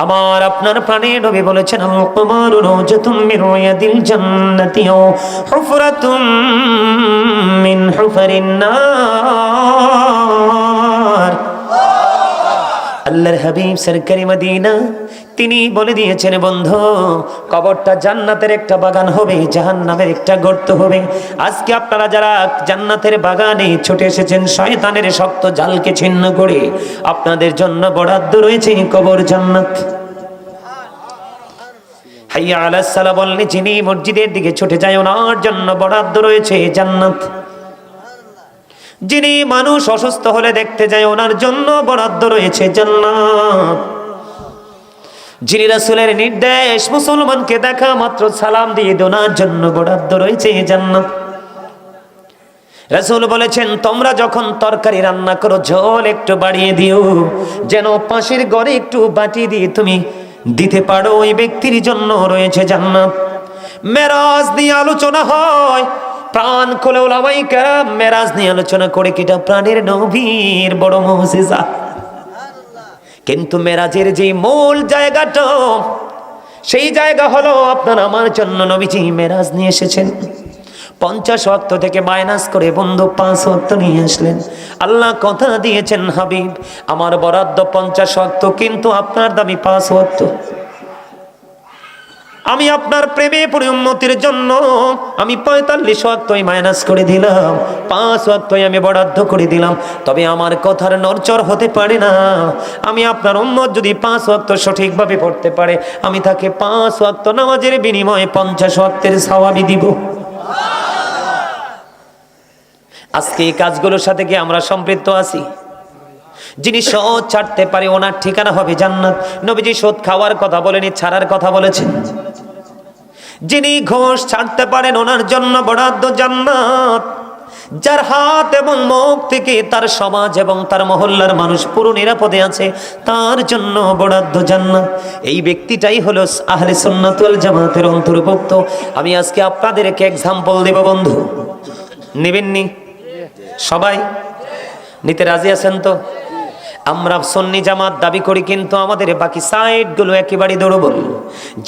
আমার আপনার প্রাণের নবী বলেছেন, আল কমারু রাওজাতুম মিন রিয়াদিল জান্নাতি ও হুফরাতুম মিন হুফারিন নার। আল্লাহর হাবিব সরকারি মদিনা তিনি বলে দিয়েছেন, বন্ধু, কবরটা জান্নাতের একটা বাগান হবে, জাহান্নামের একটা গর্ত হবে। আজকে আপনারা যারা জান্নাতের বাগানে ছুটে এসেছেন শয়তানের শক্ত জালকে ছিন্ন করে, আপনাদের জন্য বরাদ্দ রয়েছে কবর জান্নাত। হাইয়া আলাস সালাহ বললে যিনি মসজিদের দিকে ছুটে যায় ওনার জন্য বরাদ্দ রয়েছে জান্নাত। যিনি মানুষ অসুস্থ হলে দেখতে যায় ওনার জন্য বরাদ্দ রয়েছে জান্নাত। যিনি রাসূলের নির্দেশ মুসলমানকে দেখা মাত্র সালাম দিয়ে দেওয়ার জন্য বরাদ্দ রয়েছে জান্নাত। রাসূল বলেছেন, তোমরা যখন তরকারি রান্না করো ঝোল একটু বাড়িয়ে দিও, যেন পাশের ঘরে একটু বাটি দিয়ে তুমি দিতে পারো, ওই ব্যক্তির জন্য রয়েছে জান্নাত। মেরাজ নিয়ে আলোচনা হয়, প্রাণ খুলে উলামায়ে কেরাম মেরাজ নিয়ে আলোচনা করে, কিটা প্রাণের নবীর বড় মুজিজা। কিন্তু মেরাজের যে মূল জায়গাটা, সেই জায়গা হলো আপনার আমার জন্য নবীজি মেরাজ নিয়ে এসেছেন। 50 ওয়াক্ত থেকে মাইনাস করে বন্ধু 5 ওয়াক্ত নিয়ে আসলেন। আল্লাহ কথা দিয়েছেন, হাবিব আমার বরাদ্দ 50 ওয়াক্ত, কিন্তু আপনার দাবি 5 ওয়াক্ত। আমি আপনার প্রেমে পড়ে উম্মতের জন্য আমি 45 ওয়াক্তই মাইনাস করে দিলাম, 5 ওয়াক্তই আমি বরাদ্দ করে দিলাম। তবে আমার কথার নড়চড় হতে পারে না। আমি আপনার উম্মত যদি 5 ওয়াক্ত সঠিকভাবে পড়তে পারে, আমি তাকে 5 ওয়াক্ত নামাজের বিনিময়ে 50 ওয়াক্তের সওয়াবই দিব। আজকে এই কাজগুলোর সাথে কি আমরা সম্পৃক্ত আছি? যিনি সুদ ছাড়তে পারে ওনার ঠিকানা হবে জান্নাত। নবীজি সুদ খাওয়ার কথা বলেনি, ছাড়ার কথা বলেছেন। যিনি ঘুষ ছাড়তে পারেন ওনার জন্য বরাদ্দ জান্নাত। যার হাত এবং মুখ থেকে তার সমাজ এবং তার মহল্লার মানুষ পুরো নিরাপদে আছে, তার জন্য বরাদ্দ জান্নাত। এই ব্যক্তিটাই হলো আহলে সুন্নাত ওয়াল জামাতের অন্তর্ভুক্ত। আমি আজকে আপনাদেরকে এক্সাম্পল দেব বন্ধু, নেবেননি? সবাই নিতে রাজি আছেন তো? আমরা সুন্নি জামাত দাবি করি, কিন্তু আমাদের বাকি সাইডগুলো একেবারে দুর্বল।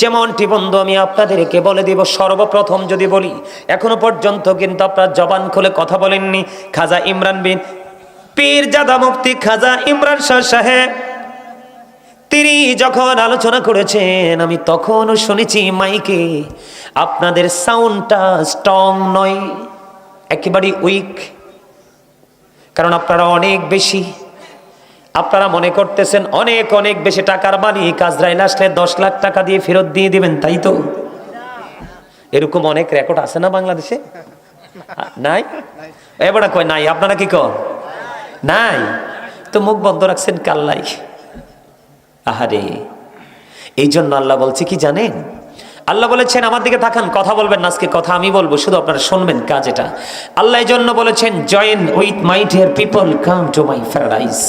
যেমনটি বন্ধু আমি আপনাদেরকে বলে দিব, সর্বপ্রথম যদি বলি, এখনো পর্যন্ত কিন্তু আপনারা জবান খুলে কথা বলেননি। খাজা ইমরান বিন পীরজাদা মুফতি খাজা ইমরান শাহ সাহেব তিনি যখন আলোচনা করেছেন, আমি তখনও শুনেছি মাইকে আপনাদের সাউন্ডটা স্ট্রং নয়, একেবারে উইক। কারণ আপনারা অনেক বেশি, আপনারা মনে করতেছেন অনেক অনেক বেশি টাকার মালিক, আজরাইল আসলে 10 লাখ টাকা দিয়ে ফেরত দিয়ে দিবেন, তাই তো? এরকম অনেক রেকর্ড আছে না বাংলাদেশে? নাই? এবারে কয় নাই, আপনারা কি কন নাই? তো মুখ বন্ধ রাখছেন কাল্লাই। আহারে, এই জন্য আল্লাহ বলছে কি জানেন? আল্লাহ বলেছেন, আমার দিকে তাকান, কথা বলবেন না, আজকে কথা আমি বলবো, শুধু আপনারা শুনবেন কাজ এটা। আল্লাহ এই জন্য বলেছেন, join with my dear people, come to my paradise.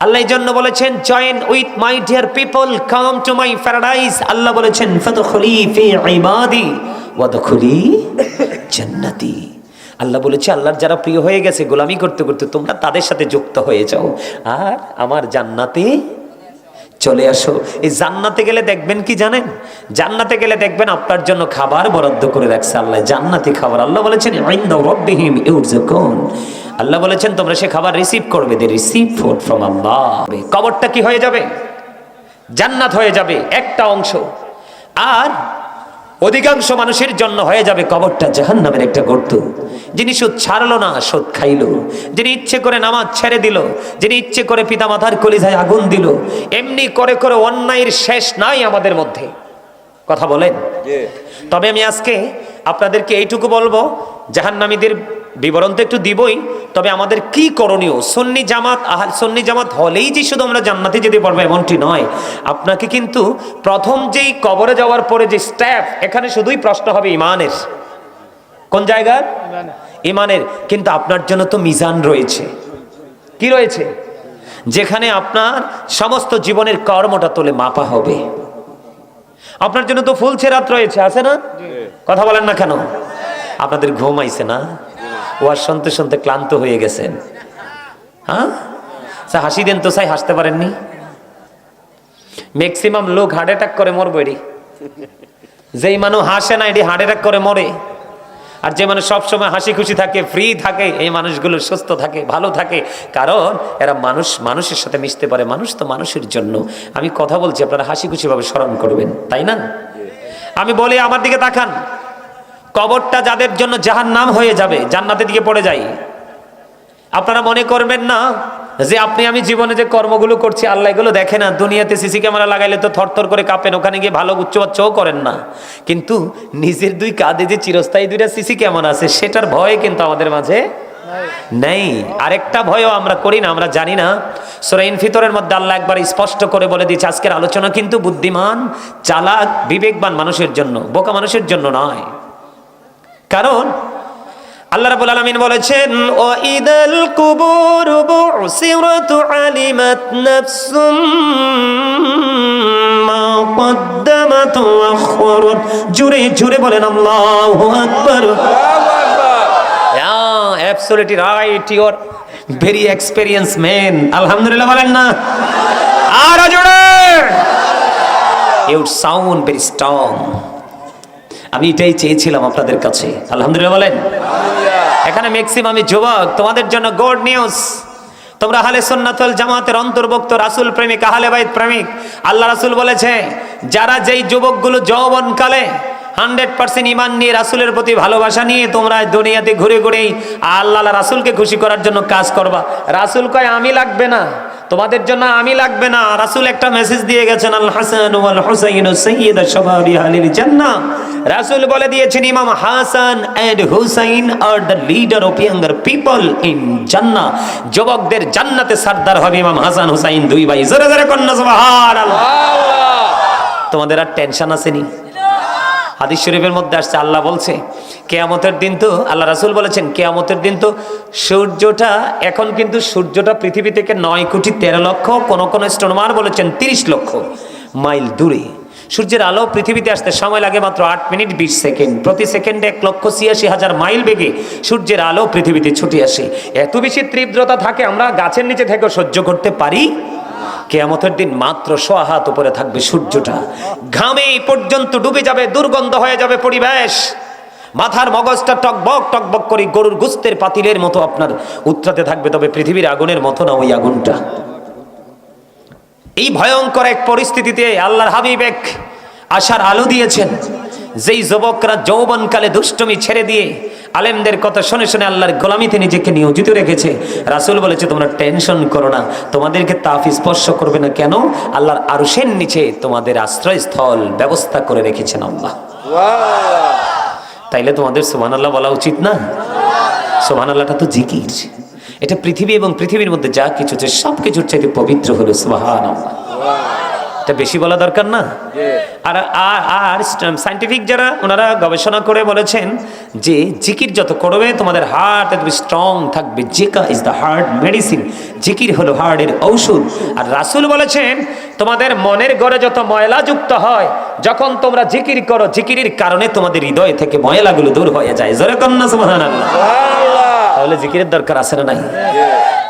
আল্লাহ এই জন্য বলেছেন, join with my dear people, come to my paradise. আল্লাহ বলেছেন, ফাদখুলি ফি ইবাদি ওয়াদখুলি জান্নাতি। আল্লাহ বলেছে, আল্লাহর যারা প্রিয় হয়ে গেছে গোলামি করতে করতে, তোমরা তাদের সাথে যুক্ত হয়ে যাও আর আমার জান্নাতে চলে আসো। এই জান্নাতে গেলে দেখবেন কি জানেন? জান্নাতে গেলে দেখবেন আপনার জন্য খাবার বরাদ্দ করে রাখছে আল্লাহ, জান্নাতি খাবার। আল্লাহ বলেছেন, ইনদা রাব্বিহিম ইউরযাকুন। আল্লাহ বলেছেন তোমরা সে খাবার রিসিভ করবে, দে রিসিভ ফুড ফ্রম আল্লাহ। কবরটা কি হয়ে যাবে? জান্নাত হয়ে যাবে একটা অংশ, আর অধিকাংশ মানুষের জন্য হয়ে যাবে কবরটা জাহান্নামের একটা গর্ত। যিনি সুদ ছাড়লো না, সুদ খাইলো, যিনি ইচ্ছে করে নামাজ ছেড়ে দিল, যিনি ইচ্ছে করে পিতামাতার কলিজায় আগুন দিল, এমনি করে করে অন্যায়ের শেষ নাই আমাদের মধ্যে। কথা বলেন? তবে আমি আজকে আপনাদেরকে এইটুকু বলবো, জাহান্নামীদের বিবরণ তো একটু দিবই, তবে আমাদের কি করণীয়? সুন্নি জামাত হলেই যে শুধু আমরা জান্নাতে যেতে পারবো এমনটি নয়। আপনাকে কিন্তু প্রথম যেই কবরে যাওয়ার পরে যে স্টেপ, এখানে শুধুই প্রশ্ন হবে ইমানের। কোন জায়গার? ইমানের। কিন্তু আপনার জন্য তো মিজান রয়েছে। কি রয়েছে? যেখানে আপনার সমস্ত জীবনের কর্মটা তোলে মাপা হবে। আপনার জন্য তো ফুল ছেরাত রয়েছে, আছে না? কথা বলেন না কেন? আপনাদের ঘুম আইছে না? ওয়াজ শুনতে শুনতে ক্লান্ত হয়ে গেছেন। হ্যাঁ, হাসি দেন তো, চাই হাসতে পারেননি? ম্যাক্সিমাম লোক হার্ট অ্যাটাক করে মরবে এটি। যেই মানুষ হাসে না এটি হার্ট অ্যাটাক করে মরে, আর যে মানুষ সবসময় হাসি খুশি থাকে, ফ্রি থাকে, এই মানুষগুলো সুস্থ থাকে, ভালো থাকে, কারণ এরা মানুষের সাথে মিশতে পারে। মানুষ তো মানুষের জন্য। আমি কথা বলছি, আপনারা হাসি খুশি ভাবে স্মরণ করবেন, তাই না? আমি বলি, আমার দিকে তাকান, কবরটা যাদের জন্য জাহান্নাম হয়ে যাবে, জান্নাতের দিকে পড়ে যায়। আপনারা মনে করবেন না যে আপনি আমি জীবনে যে কর্মগুলো করছি আল্লাহ এগুলো দেখে না? দুনিয়াতে সিসি ক্যামেরা লাগাইলে তো থরথর করে কাঁপেন, ওখানে গিয়ে ভালো উচ্চবাচ্চও করেন না, কিন্তু নিজের দুই কাঁধে যে চিরস্থায়ী দুইটা সিসি ক্যামেরা আছে সেটার ভয় কিন্তু আমাদের মাঝে নেই। আরেকটা ভয়ও আমরা করি না, আমরা জানি না। সূরা ইনফিতরের মধ্যে আল্লাহ একবার স্পষ্ট করে বলে দিয়েছে, আজকের আলোচনা কিন্তু বুদ্ধিমান, চালাক, বিবেকবান মানুষের জন্য, বোকা মানুষের জন্য নয়। কারণ আল্লাহ রাব্বুল আলামিন বলেছেন, ও ইদাল কুবুর বুসিরাত আলিমাত নাফসুম মা কদ্দামাত ওয়া আখরাত। জোরে জোরে বলেন আল্লাহু আকবার। Absolutely right, you are very experienced man. আলহামদুলিল্লাহ বলেন না? আর জোরে। You sound very strong. আমি এটাই চেয়েছিলাম আপনাদের কাছে। আলহামদুলিল্লাহ বলেন। এখানে ম্যাক্সিমাম যুবক, তোমাদের জন্য গুড নিউজ। তোমরা আহলে সুন্নাত ওয়াল জামাতের অন্তর্ভুক্ত, রাসূল প্রেমিক, আহলে বাইত প্রেমিক। আল্লাহ রাসূল বলেছে, যারা যেই যুবকগুলো যৌবনকালে 100% ঈমান নিয়ে, রাসূলের প্রতি ভালোবাসা নিয়ে তোমরা দুনিয়াতে ঘুরে ঘুরে আল্লাহ রাসূলকে খুশি করার জন্য কাজ করবা। রাসূল কয় আমি লাগবে না, তোমাদের জন্য আমি লাগবে না। রাসূল একটা মেসেজ দিয়ে গেছেন, আল হাসান ওয়াল হুসাইন সাইয়্যিদা শাবাবি আহলিল জান্নাহ। রাসূল বলে দিয়েছেন, Imam Hasan and Hussain are the leader of younger people in Jannah. যুবকদের জান্নাতে সরদার হবে ইমাম হাসান হুসাইন, দুই ভাই। জোরে জোরে কন্না সুবহানাল্লাহ। তোমাদের আর টেনশন আসেনি? হাদিস শরীফের মধ্যে আসছে, আল্লাহ বলছে কিয়ামতের দিন তো, আল্লাহ রাসূল বলেছেন কিয়ামতের দিন তো সূর্যটা, এখন কিন্তু সূর্যটা পৃথিবী থেকে 9,13,00,000, কোন কোন অ্যাস্ট্রোনমার বলেছেন 30 লক্ষ মাইল দূরে। সূর্যের আলো পৃথিবীতে আসতে সময় লাগে মাত্র 8 মিনিট 20 সেকেন্ড। প্রতি সেকেন্ডে 1,86,000 মাইল বেগে সূর্যের আলো পৃথিবীতে ছুটে আসে। এত বেশি তীব্রতা থাকে, আমরা গাছের নিচে থেকেও সহ্য করতে পারি। কিয়ামতের দিন মাত্র 100 হাত উপরে থাকবে সূর্যটা, ঘামে পর্যন্ত ডুবে যাবে, দুর্গন্ধ হয়ে যাবে পরিবেশ। মাথার মগজটা টকবক টকবক করে গরুর গোস্তের পাতিলের মতো আপনার উত্রাতে থাকবে, তবে পৃথিবীর আগুনের মতো না ওই আগুনটা। এই ভয়ঙ্কর এক পরিস্থিতিতে আল্লাহর হাবিব এক আশার আলো দিয়েছেন। যেই যুবকরা যৌবনকালে দুষ্টমি ছেড়ে দিয়ে আলেমদের কথা শুনে শুনে আল্লাহর গোলামিতে নিজেকে নিয়োজিত রেখেছে, রাসূল বলেছে তোমরা টেনশন করো না, তোমাদেরকে তাপ স্পর্শ করবে না। কেন? আল্লাহর আরশের নিচে তোমাদের আশ্রয়স্থল ব্যবস্থা করে রেখেছেন আল্লাহ। তাইলে তোমাদের সুবহানাল্লাহ বলা উচিত না? সুবহানাল্লাহটা তো জিকির। এটা পৃথিবী এবং পৃথিবীর মধ্যে যা কিছু আছে সব কিছুর চাইতে পবিত্র হলো সুবহানাল্লাহ। এটা বেশি বলা দরকার না। আর আর সায়েন্টিফিক যারা, ওনারা গবেষণা করে বলেছেন যে জিকির যত করবে তোমাদের হার্ট এত স্ট্রং থাকবে। Zika is the heart medicine. জিকির হলো হার্টের ঔষধ। আর রাসূল বলেছেন তোমাদের মনের ঘরে যত ময়লা যুক্ত হয়, যখন তোমরা জিকির করো, জিকিরের কারণে তোমাদের হৃদয় থেকে ময়লাগুলো দূর হয়ে যায়। জোরে কন্না সুবহানাল্লাহ। তাহলে জিকিরের দরকার আছে না নাই?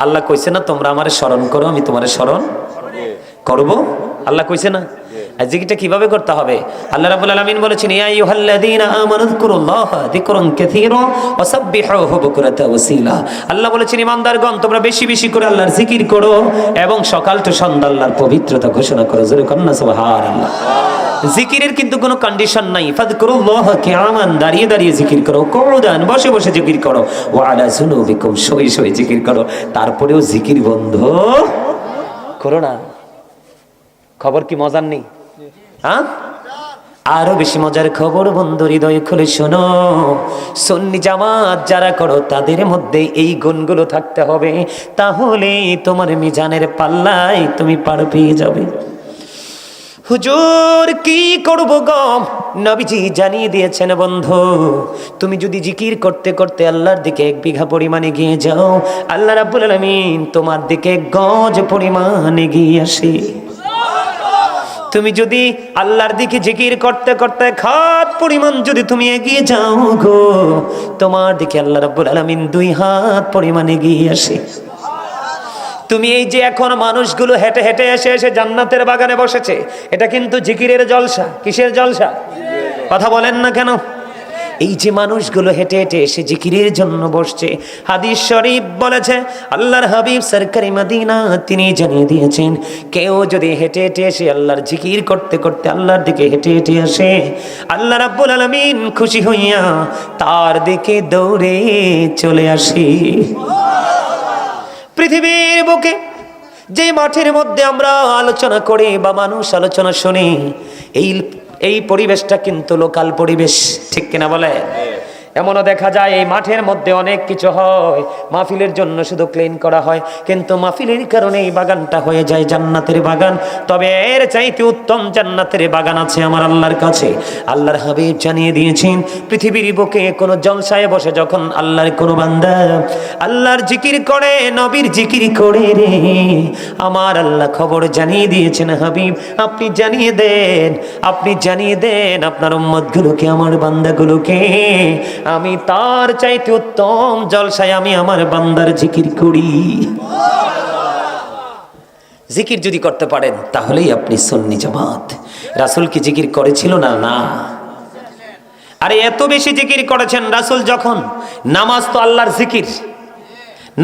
আল্লাহ কইছে না তোমরা আমারে স্মরণ করো, আমি তোমারে স্মরণ করব? আল্লাহ কইছে না? আর জিকিরটা কিভাবে করতে হবে? আল্লাহ রাব্বুল আলামিন বলেছেন, ইয়া আইয়ুহাল্লাযীনা আমানু যিকুরুল্লাহা যিকরান কাসীরা ওয়া সাব্বিহুহু বুকরাতাও ওয়া আসীলা। আল্লাহ বলেছেন ইমানদারগণ তোমরা বেশি বেশি করে আল্লাহর জিকির করো এবং সকাল থেকে সন্ধ্যা আল্লাহর পবিত্রতা ঘোষণা করো। জোরে কন্না সুবহানাল্লাহ। জিকিরের কিন্তু কোনো কন্ডিশন নাই। ফাযকুরুল্লাহা কিয়ামান, দাঁড়িয়ে দাঁড়িয়ে জিকির করো, কুউদান, বসে বসে জিকির করো, ওয়া আলা যুনুবিকুম, শুয়ে শুয়ে জিকির করো। তারপরেও জিকির বন্ধ করো না। খবর কি মজার নেই? হ্যাঁ, আরো বেশি মজার খবর বন্ধু, হৃদয় খুলে শোনো। সুন্নি জামাত যারা করো তাদের মধ্যে এই গুণগুলো থাকতে হবে, তাহলে তোমার মিজানের পাল্লায় তুমি পার পেয়ে যাবে। হুজুর কি করব গো? নবীজি জানিয়ে দিয়েছেন বন্ধু, তুমি যদি জিকির করতে করতে আল্লাহর দিকে 1 বিঘা পরিমাণে এগিয়ে যাও, আল্লাহ রাব্বুল আলামিন তোমার দিকে 1 গজ পরিমাণ এগিয়ে আসে। তুমি যদি আল্লাহর দিকে জিকির করতে করতে খাত পরিমাণ যদি তুমি এগিয়ে যাও গো, তোমার দিকে আল্লাহ রাব্বুল আলামিন 2 হাত পরিমাণ এগিয়ে আসে। তুমি এই যে এখন মানুষগুলো হেঁটে হেঁটে এসে এসে জান্নাতের বাগানে বসেছে, এটা কিন্তু জিকিরের জলসা। কিসের জলসা? কথা বলেন না কেন? এই যে মানুষগুলো হেঁটে হেঁটে এসে জিকিরের জন্য বসছে, হাদিস শরীফ বলেছে, আল্লাহর হাবিব সরকারি মদিনা তিনি জানিয়ে দিয়েছেন, কেউ যদি হেঁটে হেঁটে এসে আল্লাহর জিকির করতে করতে আল্লাহর দিকে হেঁটে হেঁটে আসে, আল্লাহ রাব্বুল আলামিন খুশি হইয়া তার দিকে দৌড়ে চলে আসে। পৃথিবীর বুকে যে মাঠের মধ্যে আমরা আলোচনা করি বা মানুষ আলোচনা শুনি, এই পরিবেশটা কিন্তু লোকাল পরিবেশ, ঠিক কিনা বলে? এমনও দেখা যায় এই মাঠের মধ্যে অনেক কিছু হয়, মাহফিলের জন্য শুধু ক্লিন করা হয়, কিন্তু মাহফিলের কারণে এই বাগানটা হয়ে যায় জান্নাতের বাগান। তবে এর চাইতে উত্তম জান্নাতের বাগান আছে আমার আল্লাহর কাছে। আল্লাহর হাবিব জানিয়ে দিয়েছেন, পৃথিবীর বুকে কোনো জলসায় বসে যখন আল্লাহর কোনো বান্দা আল্লাহর জিকির করে, নবীর জিকির করে রে, আমার আল্লাহ খবর জানিয়ে দিয়েছেন, হাবিব আপনি জানিয়ে দেন, আপনি জানিয়ে দেন আপনার উম্মতগুলোকে, আমার বান্দাগুলোকে, আমি তার চাইতে উত্তম জলসায় আমি আমার বান্দার জিকির করি। জিকির যদি করতে পারেন তাহলেই আপনি সুন্নি জামাত। রাসূল কি জিকির করেছিল না? না। আরে এত বেশি জিকির করেছেন রাসূল। যখন নামাজ তো আল্লাহর জিকির,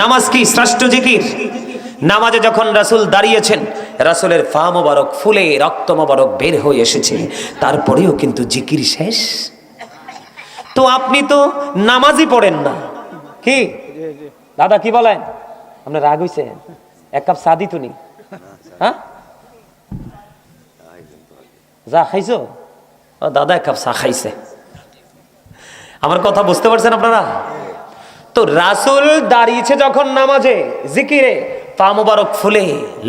নামাজ কি শ্রেষ্ঠ জিকির? নামাজে যখন রাসূল দাঁড়িয়েছেন, রাসূলের পা মোবারক ফুলে রক্ত মোবারক বের হয়ে এসেছে, তারপরেও কিন্তু জিকির শেষ। তো আপনি তো নামাজই পড়েন না, কি দাদা কি বলেন? আপনার রাগ হইছে? এক কাপ চা দিতুনি? হ্যাঁ, যা খাইছো? ও দাদা এক কাপ চা খাইছে। আমার কথা বুঝতে পারছেন আপনারা? তো রাসূল দাঁড়িয়েছে যখন নামাজে জিকিরে, পা মোবারক ফুলে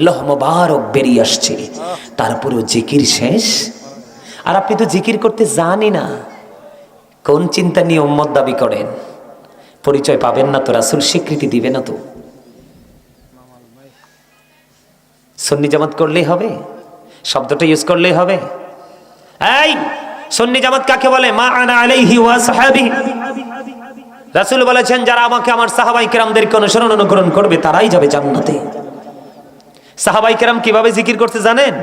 লোহ মোবারক বেরিয়ে আসছে, তারপরেও জিকির শেষ। আর আপনি তো জিকির করতে জানি না, কোন চিন্তা নিয়ে উম্মত দাবি করেন? পরিচয় পাবেন না তো, রাসূল স্বীকৃতি দিবে না তো। সুন্নি জামাত করলেই হবে? শব্দটা ইউজ করলেই হবে? এই সুন্নি জামাত কাকে বলে? মা আনা আলাইহি ওয়া সাহাবী। রাসূল বলেছেন, যারা আমাকে আমার সাহাবায়ে কেরামদেরকে অনুসরণ অনুকরণ করবে তারাই যাবে জান্নাতে। সাহাবায়ে কেরাম কিভাবে জিকির করতে জানেন?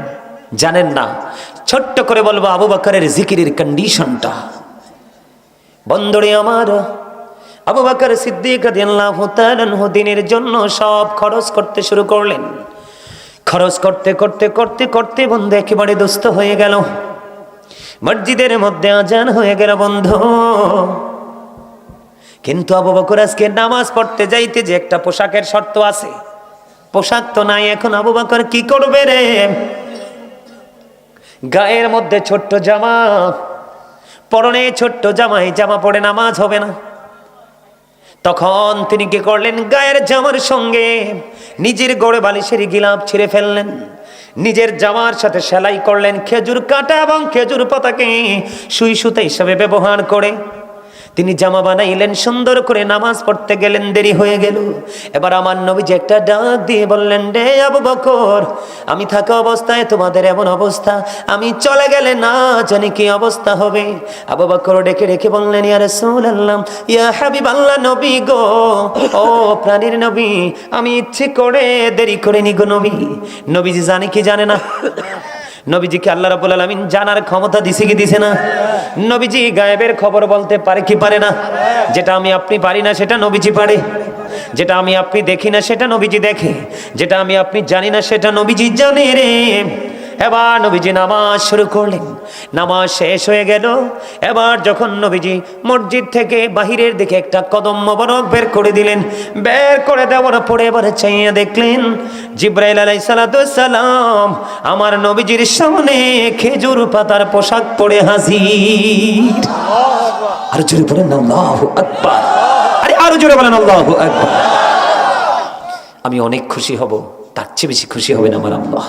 জানেন না? ছোট্ট করে বলবো আবু বকরের জিকিরের কন্ডিশনটা। বন্ধুরে আমার, আবু বকর সিদ্দিক রাদিয়াল্লাহু তাআলা আনহু দিনের জন্য সব খরচ করতে শুরু করলেন। খরচ করতে করতে করতে করতে বন্ধু একেবারে দুস্থ হয়ে গেল। মসজিদের মধ্যে আজান হয়ে গেল বন্ধু। কিন্তু আবু বকর আজকে নামাজ পড়তে যাইতে যে একটা পোশাকের শর্ত আছে, পোশাক তো নাই। এখন আবু বকর কি করবে রে? গায়ের মধ্যে ছোট্ট জামা, পরনে ছোট্ট জামাই, জামা পরে নামাজ হবে না। তখন তিনি কি করলেন? গায়ের জামার সঙ্গে নিজের গড়ে বালিশের গিলাপ ছিঁড়ে ফেললেন, নিজের জামার সাথে সেলাই করলেন খেজুর কাঁটা এবং খেজুর পাতাকে সুই সুতা হিসাবে ব্যবহার করে তিনি জামা বানাইলেন, সুন্দর করে নামাজ পড়তে গেলেন। দেরি হয়ে গেল। এবার আমার নবীজি একটা ডাক দিয়ে বললেন, রে আবু বকর, আমি থাকা অবস্থায় তোমাদের এমন অবস্থা, আমি চলে গেলে না জানি কি অবস্থা হবে। আবু বকর ডেকে ডেকে বললেন, ইয়া রাসূলুল্লাহ, ইয়া হাবিবাল্লাহ, নবী গো, ও প্রাণীর নবী, আমি ইচ্ছে করে দেরি করিনি গো নবী। নবীজি জানে কি জানে না? নবীজিকে আল্লাহ রাব্বুল আলামিন জানার ক্ষমতা দিছে কি দিছে না? নবীজি গায়েবের খবর বলতে পারে কি পারে না? যেটা আমি আপনি পারি না সেটা নবীজি পারে, যেটা আমি আপনি দেখি না সেটা নবীজি দেখে, যেটা আমি আপনি জানি না সেটা নবীজি জানে রে। এবার নবীজি নামাজ শুরু করলেন। নামাজ শেষ হয়ে গেল। এবার যখন নবীজি মসজিদ থেকে বাহিরের দিকে একটা কদম মোবারক বের করে দিলেন, বের করে দেওয়ার পরে এবার চাইয়া দেখলেন জিবরাইল আলাইহিস সালাম আমার নবীজির সামনে খেজুর পাতার পোশাক পরে হাজির। আর জোরে বলেন আল্লাহু আকবার। আরে আরো জোরে বলেন আল্লাহু আকবার। আমি অনেক খুশি হব, তার চেয়ে বেশি খুশি হবেন আমার আল্লাহ।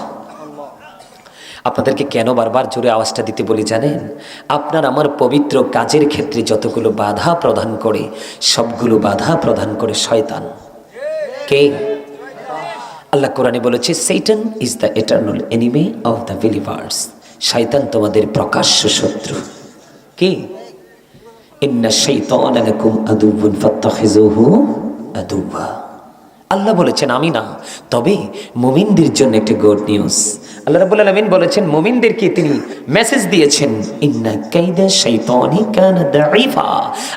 আপনাদেরকে কেন বারবার জোরে আওয়াজটা দিতে বলি জানেন? আপনার আমার পবিত্র কাজের ক্ষেত্রে যতগুলো বাধা প্রদান করে, সবগুলো বাধা প্রদান করে শয়তান। কে? আল্লাহ কোরআনে বলেছে, Satan is the eternal enemy of the believers. শয়তান তোমাদের প্রকাশ্য শত্রু। কি? ইন্না শাইতানা লাকুম আদুউন ফাত্তাখিযুহু আদুওয়া। আল্লাহ বলেছেন আমি না, তবে মুমিনদের জন্য একটা গুড নিউজ। আল্লাহ রাব্বুল আলামিন বলেছেন মুমিনদেরকে তিনি মেসেজ দিয়েছেন, ইন্না কাইদা শাইতানি কানা দাঈফা।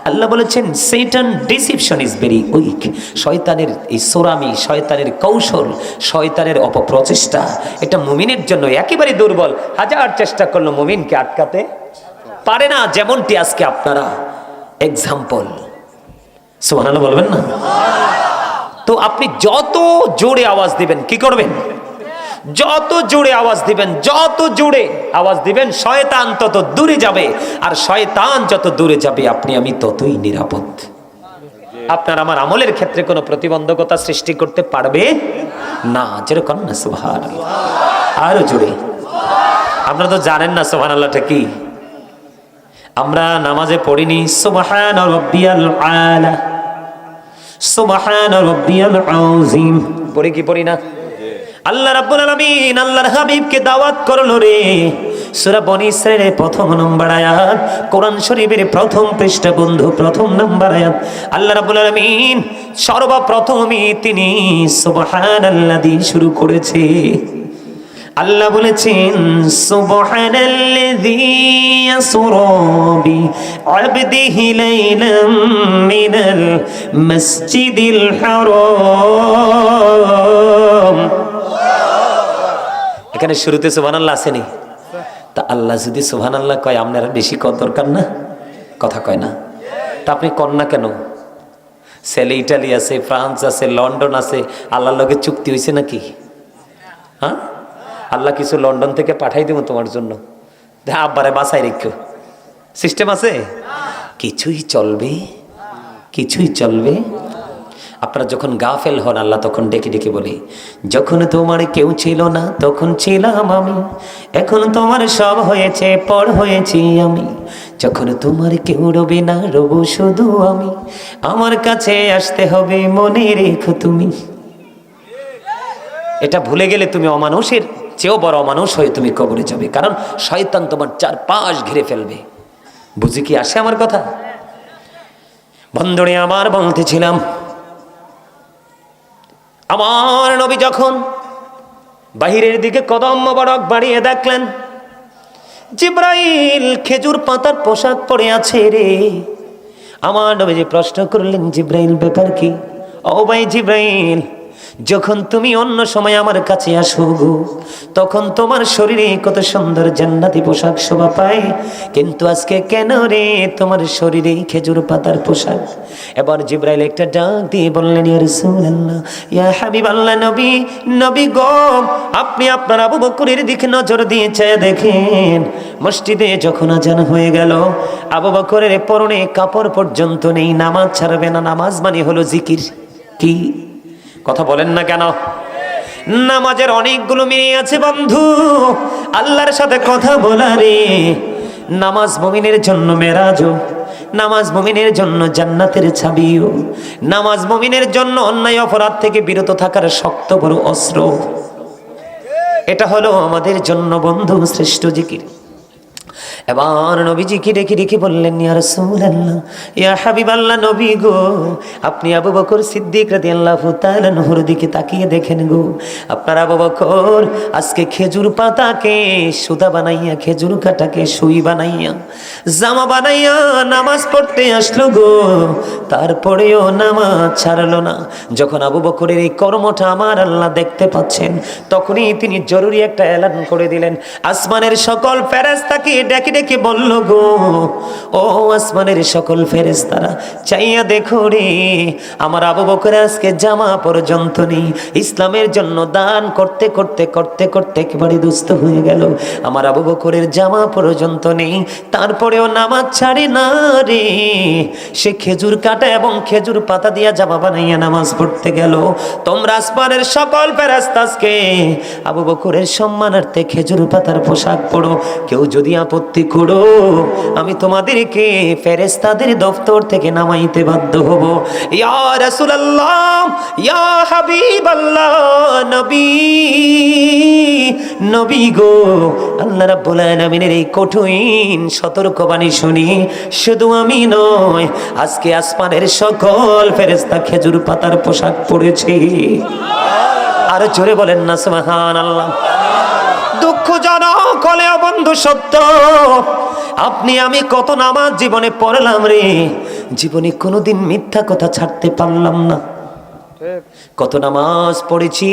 আল্লাহ বলেছেন শয়তান ডিসিপশন ইজ ভেরি উইক। শয়তানের এই সোরামি, শয়তানের কৌশল, শয়তানের অপপ্রচেষ্টা এটা মুমিনের জন্য একেবারে দুর্বল। হাজার চেষ্টা করলো মুমিনকে আটকাতে পারে না। যেমনটি আজকে আপনারা এক্সাম্পল, সুবহানাল্লাহ বলবেন না? তো আপনি যত জোরে আওয়াজ দিবেন, কি করবেন? যত জোরে আওয়াজ দিবেন, যত জোরে আওয়াজ দিবেন, শয়তান তত দূরে যাবে। আর শয়তান যত দূরে যাবে আপনি আমি ততই নিরাপদ। আপনার আমার আমলের ক্ষেত্রে কোনো প্রতিবন্ধকতা সৃষ্টি করতে পারবে না। যেরকম না সুবহানাল্লাহ, আরো জোরে। আপনারা তো জানেন না সুবহানাল্লাহটা কি। আমরা নামাজে পড়িনি সুবহানা রাব্বিয়াল আলা, সুবহান রাব্বিয়াল আযীম, পড়ি কি পড়ি না? আল্লাহ রাব্বুল আলামিন আল্লাহর হাবিবকে দাওয়াত করলো রে। সূরা বনী ইসরাঈলের প্রথম নম্বর আয়াত, কোরআন শরীফের প্রথম পৃষ্ঠা বন্ধু, প্রথম নম্বর আয়াত। আল্লাহ রাব্বুল আলামিন সর্বপ্রথমই তিনি সুবহানাল্লাযী শুরু করেছে। আল্লাহ বলেছেন সুবহানাল্লাযী ইয়াসরা বিআবদিহি লাইলাম মিনাল মাসজিদিল হারাম। এখানে শুরুতে সুবহানাল্লাহ আসেনি? তা আল্লাহ যদি সুবহানাল্লাহ কয় আপনার বেশি কত দরকার না? কথা কয় না? তা আপনি কন না কেন? ছেলে ইটালি আছে, ফ্রান্স আছে, লন্ডন আছে, আল্লাহর লগে চুক্তি হয়েছে নাকি? হ্যাঁ, আল্লাহ কিছু লন্ডন থেকে পাঠাই দেবো তোমার জন্য, আব্বারে বাসায় রেখো, সিস্টেম আছে? কিছুই চলবে, কিছুই চলবে। আপনারা যখন গাফেল হন আল্লাহ তখন ডেকে ডেকে বলে, যখন তোমার কেউ ছিল না তখন ছিলাম আমি, এখন তোমার সব হয়েছে, পর হয়েছি আমি। যখন তোমার কেউ রবে না রব শুধু আমি, আমার কাছে আসতে হবে মনে রেখো তুমি। এটা ভুলে গেলে তুমি অমানুষের চেয়েও বড় অমানুষ হয়ে তুমি কবরে যাবে, কারণ শয়তান তোমার চারপাশ ঘিরে ফেলবে। বুঝি কি আসে আমার কথা? বন্ধুরে আমার বলতেছিলাম, আমার নবী যখন বাহিরের দিকে কদম মোবারক বাড়িয়ে দেখলেন জিব্রাইল খেজুর পাতার পোশাক পরে আছে রে। আমার নবীজি প্রশ্ন করলেন, জিব্রাইল ব্যাপার কি? ও ভাই জিব্রাইল, যখন তুমি অন্য সময় আমার কাছে আসো গো, তখন তোমার শরীরে কত সুন্দর জান্নাতি পোশাক শোভা পায়, কিন্তু আজকে কেন রে তোমার শরীরে খেজুর পাতার পোশাক? এবার জিব্রাইল একটা ডাক দিয়ে বললেন, ইয়া রাসূলুল্লাহ, ইয়া হাবিবাল্লাহ, নবী, নবী গো, আপনি আপনার আবু বকরের দিকে নজর দিয়ে চেয়ে দেখেন, মসজিদে যখন আজান হয়ে গেল আবু বকরের পরনে কাপড় পর্যন্ত নেই, নামাজ ছাড়বে না। নামাজ মানে হলো জিকির। কি কথা বলেন না কেন? নামাজের অনেকগুলো মিনিং আছে বন্ধু, আল্লাহর সাথে কথা বলা রে। নামাজ মুমিনের জন্য মেরাজও, নামাজ মুমিনের জন্য জান্নাতের চাবিও, নামাজ মুমিনের জন্য অন্যায় অপরাধ থেকে বিরত থাকার শক্ত বড় অস্ত্র। এটা হলো আমাদের জন্য বন্ধু শ্রেষ্ঠ জিকির। এবার নবীজিকে ডেকে ডেকে বললেন, ইয়া রাসূলুল্লাহ, ইয়া হাবিবাল্লাহ, নবী গো, আপনি আবু বকর সিদ্দিক রাদিয়াল্লাহু তাআলা আনহুর দিকে তাকিয়ে দেখেন গো, আপনার আবু বকর আজকে খেজুর পাতাকে সুতা বানাইয়া, খেজুর কাটাকে সুই বানাইয়া, জামা বানাইয়া নামাজ পড়তে আসলো গো, তারপরেও নামাজ ছাড়লো না। যখন আবু বকরের এই কর্মটা আমার আল্লাহ দেখতে পাচ্ছেন, তখনই তিনি জরুরি একটা এলান করে দিলেন। আসমানের সকল ফেরেশতাকে ডেকে ডেকে বলল গো, ও আসমানের সকল ফেরেশতারা চাইয়া দেখো রে, আমার আবু বকর আজকে জামা পর্যন্ত নেই। ইসলামের জন্য দান করতে করতে করতে করতে একেবারে দুস্থ হয়ে গেল, আমার আবু বকরের জামা পর্যন্ত নেই, তারপরেও নামাজ ছাড়ে না রে। সে খেজুর কাটা এবং খেজুর পাতা দিয়া জামা বানাইয়া নামাজ পড়তে গেল। তোমরা আসমানের সকল ফেরেশতাকে আবু বকরের সম্মানার্থে খেজুর পাতার পোশাক পরো, কেউ যদি আপত্তি বিরক্তি করো, আমি তোমাদেরকে ফেরেশতাদের দফতর থেকে নামাইতে বাধ্য হব। ইয়া রাসূলুল্লাহ, ইয়া হাবিবাল্লাহ, নবী নবী গো, আল্লাহ রাব্বুল আলামিনের এই কঠিন সতর্কবাণী শুনি শুধু আমি নয়, আজকে আসমানের সকল ফেরেশতা খেজুর পাতার পোশাক পরেছে। আর জোরে বলেন না সুবহানাল্লাহ। দুঃখজনক হলেও বন্ধু সত্য, আপনি আমি কত নামাজ জীবনে পড়লাম রে, জীবনে কোনোদিন মিথ্যা কথা ছাড়তে পারলাম না। কত নামাজ পড়েছি,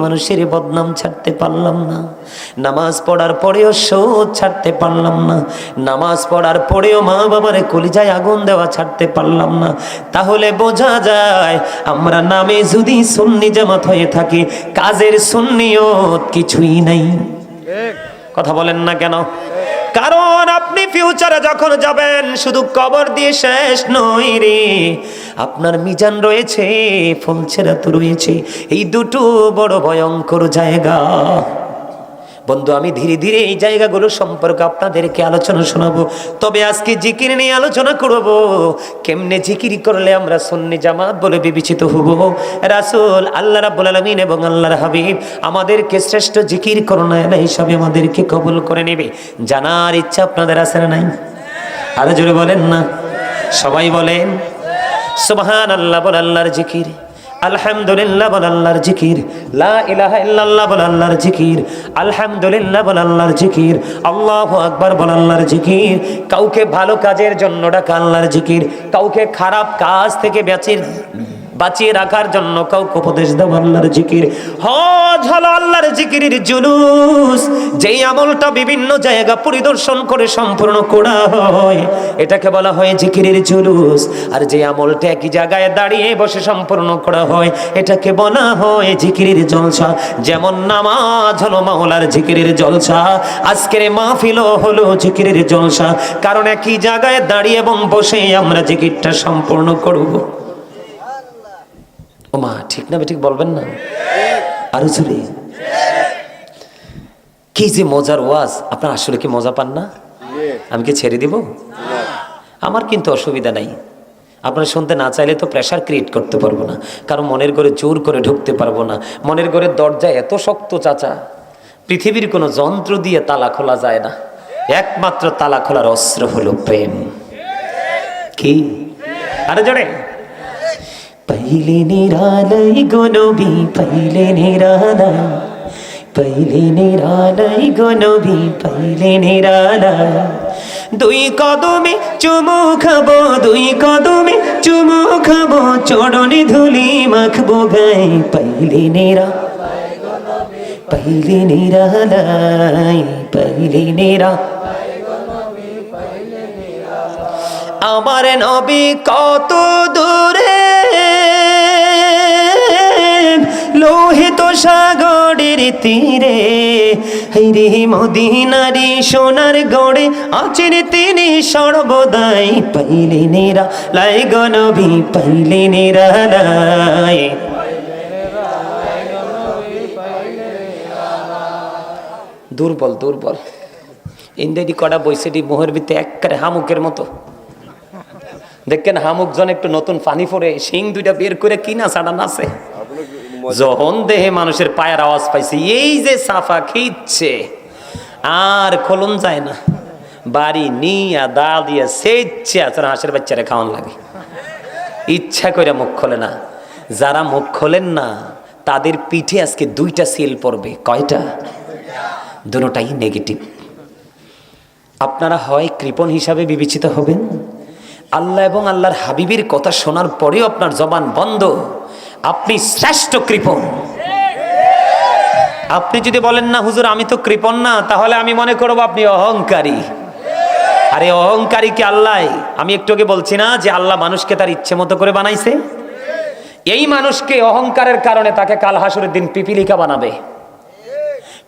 মানুষের বদনাম ছাড়তে পারলাম না। নামাজ পড়ার পরেও সুদ ছাড়তে পারলাম না। নামাজ পড়ার পরেও মা বাবার কলিজায় আগুন দেওয়া ছাড়তে পারলাম না। তাহলে বোঝা যায় আমরা নামে যদি সুন্নি জামাত হয়ে থাকি, কাজের সুন্নিয়ত কিছুই নাই। কথা বলেন না কেন? কারণ আপনি ফিউচারে যখন যাবেন শুধু কবর দিয়ে শেষ নয় রে, আপনার মিজান রয়েছে, ফুলছেরাত রয়েছে। এই দুটো বড় ভয়ঙ্কর জায়গা। বন্ধু, আমি ধীরে ধীরে এই জায়গাগুলো সম্পর্কে আপনাদেরকে আলোচনা শোনাবো। তবে আজকে জিকির নিয়ে আলোচনা করব, কেমনে জিকির করলে আমরা সুন্নি জামাত বলে বিবেচিত হব। রাসূল আল্লাহ রাব্বুল আলামিন এবং আল্লাহর হাবিব আমাদেরকে শ্রেষ্ঠ জিকির করণায়লা হিসাবে আমাদেরকে কবুল করে নেবে। জানার ইচ্ছা আপনাদের আছে না নাই? আরো জোরে বলেন না, সবাই বলেন সুবহানাল্লাহ। বল আল্লাহর জিকির, আলহামদুলিল্লাহ বল আল্লাহর জিকির, লা ইলাহা ইল্লাল্লাহ বল আল্লাহর জিকির, আলহামদুলিল্লাহ বল আল্লাহর জিকির, আল্লাহু আকবার বল আল্লাহর জিকির। কাউকে ভালো কাজের জন্য ডাকা আল্লাহর জিকির, কাউকে খারাপ কাজ থেকে বাঁচিয়ে রাখার জন্য কাউকে উপদেশ দেওয়া আল্লাহর জিকির। হজ হলো আল্লাহর জিকিরের জুলুস, যেই আমলটা বিভিন্ন জায়গা পরিদর্শন করে সম্পূর্ণ করা হয় এটাকে বলা হয় জিকিরের জুলুস। আর যে আমলটা একই জায়গায় দাঁড়িয়ে বসে সম্পূর্ণ করা হয় এটাকে বলা হয় জিকিরের জলসা। যেমন নামাজ হলো মাওলার জিকিরের জলসা, আজকের মাহফিলও হলো জিকিরের জলসা। কারণ একই জায়গায় দাঁড়িয়ে এবং বসে আমরা জিকিরটা সম্পূর্ণ করব। ও মা, ঠিক না ঠিক বলবেন না? আরো জোরে। কি যে মজার ওয়াজ! আপনার আসলে কি মজা পান না? আমি কি ছেড়ে দিব? আমার কিন্তু অসুবিধা নাই। আপনারা শুনতে না চাইলে তো প্রেশার ক্রিয়েট করতে পারবো না, কারণ মনের ঘরে জোর করে ঢুকতে পারবো না। মনের ঘরের দরজা এত শক্ত চাচা, পৃথিবীর কোনো যন্ত্র দিয়ে তালা খোলা যায় না। একমাত্র তালা খোলার অস্ত্র হলো প্রেম। কি? আরে জোরে। पहले निरालय गो नबी, पहले निरालय, पहले निरालय गो नबी, पहले निरालय। দুই কদমে চুমু খাবো, দুই কদমে চুমু খাবো, চরণে ধুলি মাখবো গায়ে। পহলে নিরালয় গো নবী, পহলে নিরালয়, পহলে নিরালয় গো নবী, পহলে নিরালয়। আমার নবী কত দূরে, লোহিত সাগরের তীরে, রে মদিনারি সোনার গড়ে আছেন তিনি সর্বদাই। পহলে নিরালয় গো নবী, পহলে নিরালয়। দুর্বল দুর্বল ইন্দ্রেডি কটা বৈশেডি মোহের ভিতরে একবারে হামুকের মতো। দেখেন হামুক জন একটু নতুন পানি পরে শিং দুইটা বের করে কিনা ছাড়া নাচে। যখন দেহে মানুষের পায়ের আওয়াজ পাইছে, এই যে সাফা খিচ্ছে আর খোলন যায় না, বাড়ি নিয়া দা দিয়া সেচ্ছে আচরণ হাঁসের বাচ্চারা খাওয়ান লাগে। ইচ্ছা করে মুখ খোলে না। যারা মুখ খোলেন না তাদের পিঠে আজকে দুইটা সিল পড়বে। কয়টা? দুটোটাই নেগেটিভ। আপনারা হয় কৃপণ হিসাবে বিবেচিত হবেন, আল্লাহ এবং আল্লাহর হাবিবের কথা শোনার পরেও আপনার জবান বন্ধ, আপনি শ্রেষ্ঠ কৃপণ। আপনি যদি বলেন না হুজুর আমি তো কৃপণ না, তাহলে আমি মনে করব আপনি অহংকারী। আরে অহংকারী কি আল্লাহ? আমি একটু আগে বলছি না যে আল্লাহ মানুষকে তার ইচ্ছে মতো করে বানাইছে? এই মানুষকে অহংকারের কারণে তাকে কাল হাসরের দিন পিপিলিকা বানাবে।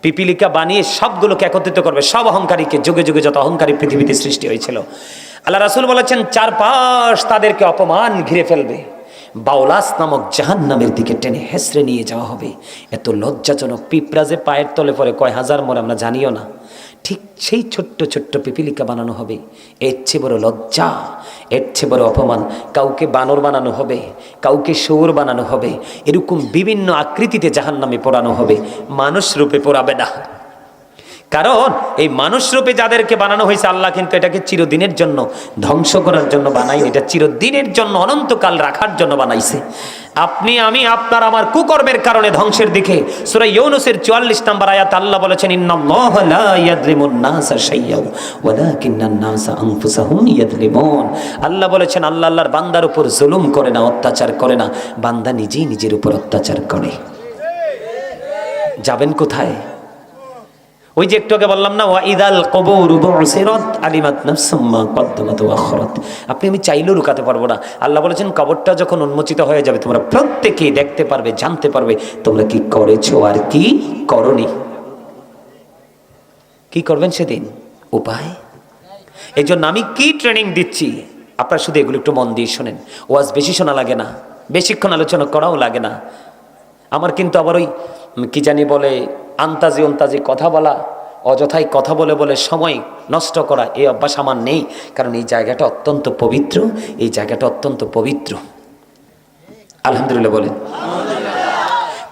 পিপিলিকা বানিয়ে সবগুলোকে একত্রিত করবে, সব অহংকারীকে। যুগে যুগে যত অহংকারী পৃথিবীতে সৃষ্টি হয়েছিল, আল্লাহ রাসূল বলেছেন চারপাশ তাদেরকে অপমান ঘিরে ফেলবে। বাউলাস নামক জাহান্নামের দিকে টেনে হেসড়ে নিয়ে যাওয়া হবে। এত লজ্জাজনক, পিঁপড়া যে পায়ের তলে পরে কয় হাজার মরে আমরা জানিও না, ঠিক সেই ছোট্ট ছোট্ট পিপিলিকা বানানো হবে। এর চেয়ে বড় লজ্জা, এর চেয়ে বড় অপমান। কাউকে বানর বানানো হবে, কাউকে শুয়োর বানানো হবে, এরকম বিভিন্ন আকৃতিতে জাহান্নামে পোড়ানো হবে, মানুষ রূপে পোড়াবে না। কারণ এই মানুষ রূপে যাদেরকে বানানো হয়েছে, আল্লাহ কিন্তু এটাকে চিরদিনের জন্য ধ্বংস করার জন্য বানাইনি, এটা চিরদিনের জন্য, অনন্তকাল রাখার জন্য বানাইছে। আপনি, আমি, আপনার, আমার কুকর্মের কারণে ধ্বংসের দিকে। সূরা ইউনূসের 44 নম্বর আয়াত আল্লাহ বলেছেন, ইন্নাল্লাহা লা ইয়াযলিমুন নাসা শাইয়্যাও ওয়ালাকিন্নান নাসা আনফুসাহুম ইয়াযলিমুন। আল্লাহ বলেছেন, আল্লাহ আল্লাহর বান্দার উপর জুলুম করে না, অত্যাচার করে না, বান্দা নিজেই নিজের উপর অত্যাচার করে। যাবেন কোথায়? ওই যে একটু আগে বললাম না, ওয়াইদাল কবুরু বুসিরাত আলিমাত নাফসুম মা কদ্দামাত ওয়া আখরাত। আপনি আমি চাইলেও লুকাতে পারবো না। আল্লাহ বলেছেন, কবরটা যখন উন্মোচিত হয়ে যাবে, তোমরা প্রত্যেকেই দেখতে পারবে, জানতে পারবে তোমরা কি করেছো আর কি করনি। কি করবেন সেদিন? উপায়। এই জন্য আমি কি ট্রেনিং দিচ্ছি, আপনারা শুধু এগুলো একটু মন দিয়ে শোনেন। ওয়াজ বেশি শোনা লাগে না, বেশিক্ষণ আলোচনা করাও লাগে না। আমার কিন্তু আবার ওই কি জানি বলে আন্তাজি কথা বলা, অযথাই কথা বলে বলে সময় নষ্ট করা, এই অভ্যাস আমার নেই। কারণ এই জায়গাটা অত্যন্ত পবিত্র, এই জায়গাটা অত্যন্ত পবিত্র। আলহামদুলিল্লাহ বলেন।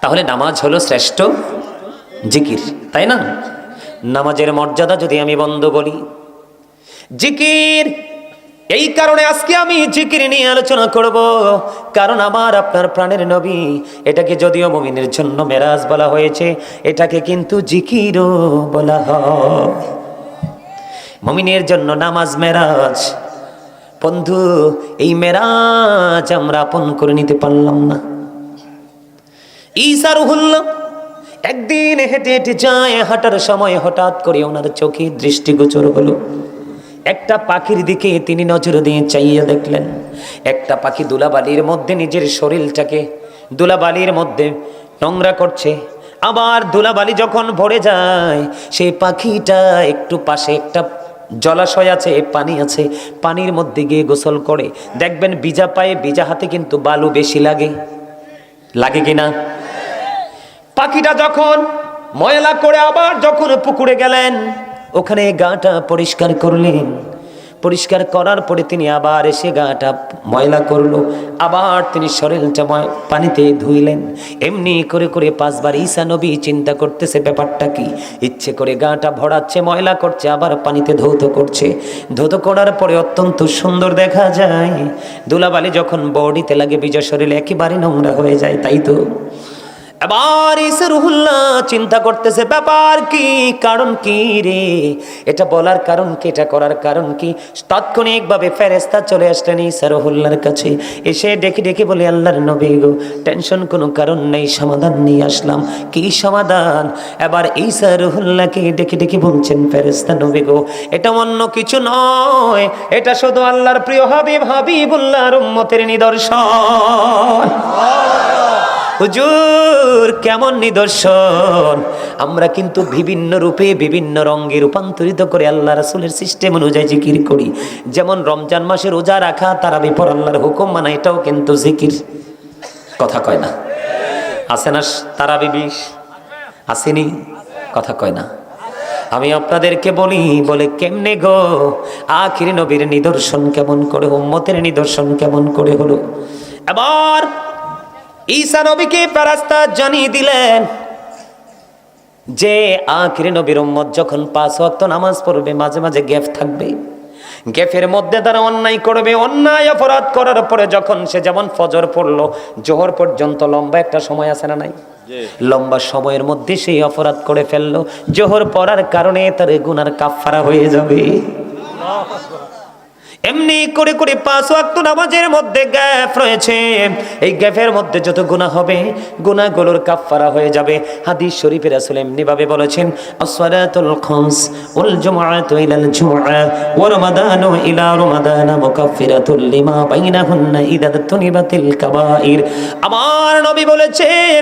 তাহলে নামাজ হলো শ্রেষ্ঠ জিকির, তাই না? নামাজের মর্যাদা যদি আমি বন্ধ বলি, জিকির, এই কারণে আজকে আমি জিকির নিয়ে আলোচনা করব। কারণ আমার আপনার প্রাণের নবী, এটাকে যদিও মুমিনের জন্য মেরাজ বলা হয়েছে, এটাকে কিন্তু জিকিরও বলা হয়। মুমিনের জন্য নামাজ মেরাজ। বন্ধু, এই মেরাজ আমরা আপন করে নিতে পারলাম না। ঈসা রুহুল্লাহ একদিন হেঁটে হেঁটে যায়, হাঁটার সময় হঠাৎ করে ওনার চোখে দৃষ্টিগোচর হলো। একটা পাখির দিকে তিনি নজর দিয়ে চাইয়া দেখলেন, একটা পাখি ধুলাবালির মধ্যে নিজের শরীরটাকে ধুলাবালির মধ্যে নোংরা করছে। আবার ধুলাবালি যখন ভরে যায়, সেই পাখিটা একটু পাশে একটা জলাশয় আছে, পানি আছে, পানির মধ্যে গিয়ে গোসল করে। দেখবেন ভিজা পায়ে ভিজা হাতে কিন্তু বালু বেশি লাগে, লাগে কিনা? পাখিটা যখন ময়লা করে আবার যখন পুকুরে গেলেন, ওখানে গাটা পরিষ্কার করলেন। পরিষ্কার করার পরে তিনি আবার এসে গাটা ময়লা করলো, আবার তিনি শরীরটা পানিতে ধুইলেন। এমনি করে করে 5 বার ঈসা নবী চিন্তা করতেছে ব্যাপারটা কি। ইচ্ছে করে গাটা ভরাচ্ছে, ময়লা করছে, আবার পানিতে ধৌত করছে। ধৌত করার পরে অত্যন্ত সুন্দর দেখা যায়। ধুলাবালি যখন বডিতে লাগে, ভিজা শরীরে একেবারে নোংরা হয়ে যায়, তাই তো? এবার ঈসা রুহুল্লাহ চিন্তা করতেছে, ব্যাপার কি, কারণ কি রে? এটা বলার কারণ কি, এটা করার কারণ কি? তাৎক্ষণিকভাবে ফেরেশতা চলে আসলেন ঈসা রুহুল্লাহর কাছে। এসে ডেকে ডেকে বলে, আল্লাহর নবী গো, টেনশন কোনো কারণ নেই, সমাধান নিয়ে আসলাম। কি সমাধান? এবার ঈসা রুহুল্লাহকে ডেকে ডেকে বলছেন, ফেরেশতা নবী গো, এটা অন্য কিছু নয়, এটা শুধু আল্লাহর প্রিয় হাবিবুল্লাহর উম্মতের নিদর্শন। হুজুর, কেমন নিদর্শন? আমরা কিন্তু বিভিন্ন রূপে বিভিন্ন রঙে রূপান্তরিত করে আল্লাহ রাসূলের সিস্টেম অনুযায়ী জিকির করি। যেমন রমজান মাসে রোজা রাখা, তারাবি পড়া, আল্লাহর হুকুম মানা, এটাও কিন্তু জিকির। কথা কয় না? আছে না তারাবি 20? আসেনি? কথা কয় না? আমি আপনাদেরকে বলি, বলে কেমনে গো, আখির নবীর নিদর্শন কেমন করে, উম্মতের নিদর্শন কেমন করে হলো? এবার ঈসা নবীকে ফেরেশতা জানিয়ে দিলেন যে আখির নবীর উম্মত যখন 5 ওয়াক্ত নামাজ পড়বে, মাঝে মাঝে গ্যাপ থাকবে, গ্যাপের মধ্যে তারা অন্যায় করবে। অন্যায় অপরাধ করার পরে যখন সে, যেমন ফজর পড়লো, জোহর পর্যন্ত লম্বা একটা সময় আছে না নাই? লম্বা সময়ের মধ্যে সেই অপরাধ করে ফেললো, জোহর পড়ার কারণে তার গুনার কাফফারা হয়ে যাবে। এমনি করে করে 5 ওয়াক্ত নামাজের মধ্যে গ্যাপ রয়েছে, এই গ্যাপের মধ্যে যত গুনাহ হবে, গুনাহগুলোর কাফফারা হয়ে যাবে। হাদিস শরীফে রাসূল এমনি ভাবে বলেছেন, আসসালাতুল খামস ওয়াল জুমআতু ইলাল জুমআ ওয়া রমাদানু ইলা রমাদান মুকাফফিরাতুল লিমা বাইনাহুন্না ইযা তুনিবাতিল কাবাইর। আমার নবী বলেছেন,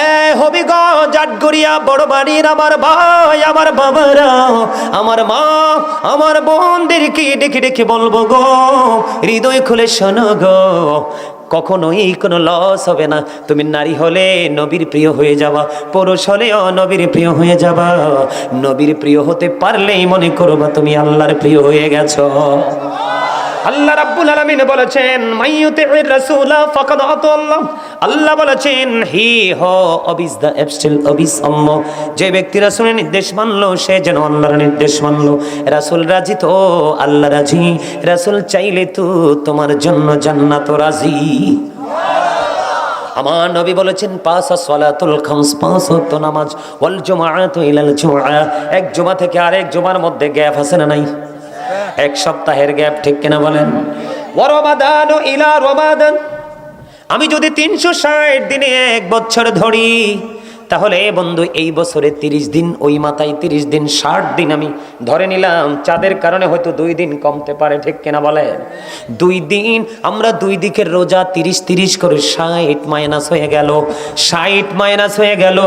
এ হবিগঞ্জ আটগড়িয়া বড় বাড়ির আমার ভাই, আমার বাবারা, আমার মা, আমার বোনদেরকে ডেকে ডেকে বলবো গো, হৃদয় খুলে শোনো গো, কখনোই কোনো লস হবে না। তুমি নারী হলে নবীর প্রিয় হয়ে যাবা, পুরুষ হলেও নবীর প্রিয় হয়ে যাবা। নবীর প্রিয় হতে পারলেই মনে করবা তুমি আল্লাহর প্রিয় হয়ে গেছো। আল্লাহ রাব্বুল আলামিন বলেছেন মাইয়ুতির রাসূলা ফাকাদ আতাল্লাহ। আল্লাহ বলেছেন হি হো অবিস দা অ্যাবস্টিল অবিস আম্ম, যে ব্যক্তি রাসূলের নির্দেশ মানলো সে যেন আল্লাহর নির্দেশ মানলো। রাসূল রাজি তো আল্লাহ রাজি, রাসূল চাইলে তো তোমার জন্য জান্নাত রাজি। আমার নবী বলেছেন পাঁচ সালাতুল খামস, পাঁচ ওয়াক্ত নামাজ, ওয়াল জুমআতু ইলাল জুমআ, এক জুমা থেকে আরেক জুমার মধ্যে গ্যাপ আছে না নাই? এক সপ্তাহের গ্যাপ, ঠিক কিনা বলেন? ওয়া রমাদানু ইলা রমাদান, আমি যদি 360 দিনে এক বছর ধরি তাহলে বন্ধু এই বছরে 30 দিন, ওই মাথায় 30 দিন, 60 দিন আমি ধরে নিলাম। চাঁদের কারণে হয়তো 2 দিন কমতে পারে, ঠিক কিনা বলেন? 2 দিন আমরা 2 দিকের রোজা 30 করে 60 মাইনাস হয়ে গেল, 60 মাইনাস হয়ে গেল,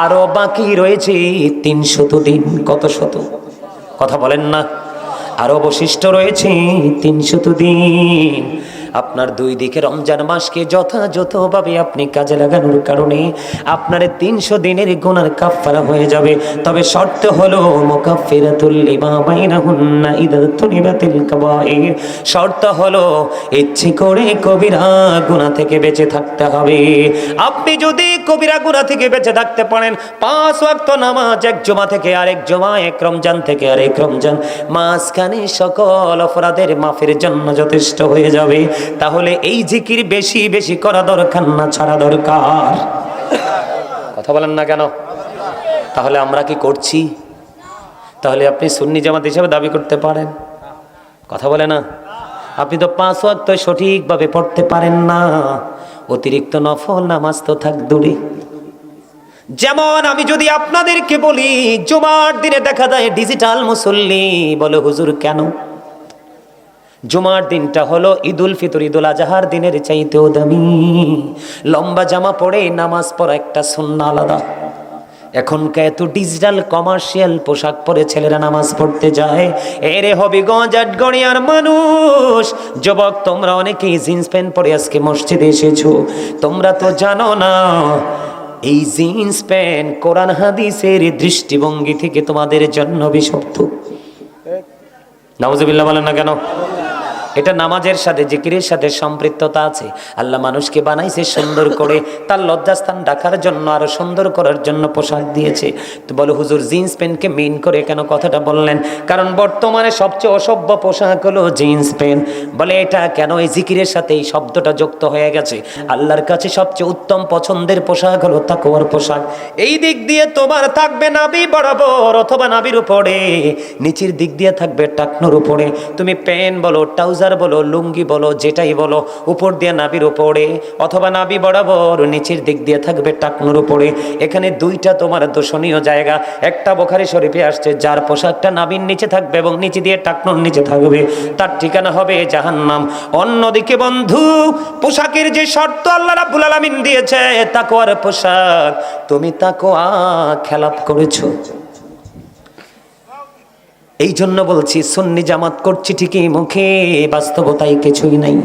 আরো বাকি রয়েছে 300 দিন। কত শত? কথা বলেন না? আরো অবশিষ্ট রয়েছে 300 দিন। আপনার 2 দিকে রমজান মাসকে যথাযথভাবে আপনি কাজে লাগানোর কারণে আপনার 300 দিনের গুনার কাফারা হয়ে যাবে। তবে শর্ত হলো মুকাফফিরাতুল লিমা বাইনাহুন্না ইযা তুনিবাতিল কাবাইর, শর্ত হলো ইচ্ছে করে কবিরা গুনাহ থেকে বেঁচে থাকতে হবে। আপনি যদি কবিরা গুনাহ থেকে বেঁচে থাকতে পারেন, 5 ওয়াক্ত নামাজ এক জুমা থেকে আরেক জুমা, এক রমজান থেকে আরেক রমজান, মাঝখানে সকল অপরাধের মাফের জন্য যথেষ্ট হয়ে যাবে। তাহলে এই জিকির বেশি বেশি করা দরকার না ছাড়া দরকার? কথা বলেন না কেন? তাহলে আমরা কি করছি? তাহলে আপনি সুন্নি জামাত হিসেবে দাবি করতে পারেন? কথা বলে না? আপনি তো 5 ওয়াক্ত সঠিকভাবে পড়তে পারেন না, অতিরিক্ত নফল নামাজ তো থাক দূরে। যেমন আমি যদি আপনাদেরকে বলি জুমার দিনে দেখা যায় ডিজিটাল মুসল্লি, বলে হুজুর কেন? জুমার দিনটা হলো ঈদুল ফিতর, ঈদুল আজহার দিনের চাইতেও দামি। লম্বা জামা পরে নামাজ পড়া একটা সুন্নাহ আলাদা। এখনকার এত ডিজিটাল কমার্শিয়াল পোশাক পরে ছেলেরা নামাজ পড়তে যায়। এরে হবিগঞ্জ আটগড়িয়ার মানুষ, যুবক তোমরা অনেকেই জিন্স প্যান্ট পরে আজকে মসজিদে এসেছো, তোমরা তো জানো না এই জিন্স প্যান্ট কোরআন হাদিসের দৃষ্টিভঙ্গি থেকে তোমাদের জন্য অভিশপ্ত। নাউজুবিল্লাহ বলেন না কেন? এটা নামাজের সাথে জিকিরের সাথে সম্পৃক্ততা আছে। আল্লাহ মানুষকে বানাইছে সুন্দর করে, তার লজ্জাস্থান ঢাকার জন্য, আরো সুন্দর করার জন্য পোশাক দিয়েছে। তো বলো হুজুর জিন্স প্যান্টকে মেইন করে কেন কথাটা বললেন? কারণ বর্তমানে সবচেয়ে অসভ্য পোশাক হলো জিন্স প্যান্ট। বলে এটা কেন? এই জিকিরের সাথে এই শব্দটা যুক্ত হয়ে গেছে। আল্লাহর কাছে সবচেয়ে উত্তম পছন্দের পোশাক হলো তাকওয়ার পোশাক। এই দিক দিয়ে তোমার থাকবে নাভি বরাবর অথবা নাভির উপরে, নিচের দিক দিয়ে থাকবে টাকনোর উপরে। তুমি প্যান্ট বলো, ট্রাউজার বলো, লুঙ্গি বলো, যেটাই বলো, উপর দিয়ে নাভির উপরে অথবা নাভি বরাবর, নিচের দিক দিয়ে থাকবে টাকনোর উপরে। এখানে 2টা তোমার দর্শনীয় জায়গা। একটা বুখারী শরীফে আসছে, যার পোশাকটা নাভির নিচে থাকবে এবং নিচে দিয়ে টাকনোর নিচে থাকবে তার ঠিকানা হবে জাহান্নাম। অন্যদিকে বন্ধু, পোশাকের যে শর্ত আল্লাহ রাব্বুল আলামিন দিয়েছে তাকওয়ার পোশাক, তুমি তাকওয়া খেলাপ করেছো। এই জন্য বলছি সুন্নি জামাত করছি ঠিকই, মুখে বাস্তবতায় কিছুই নাই।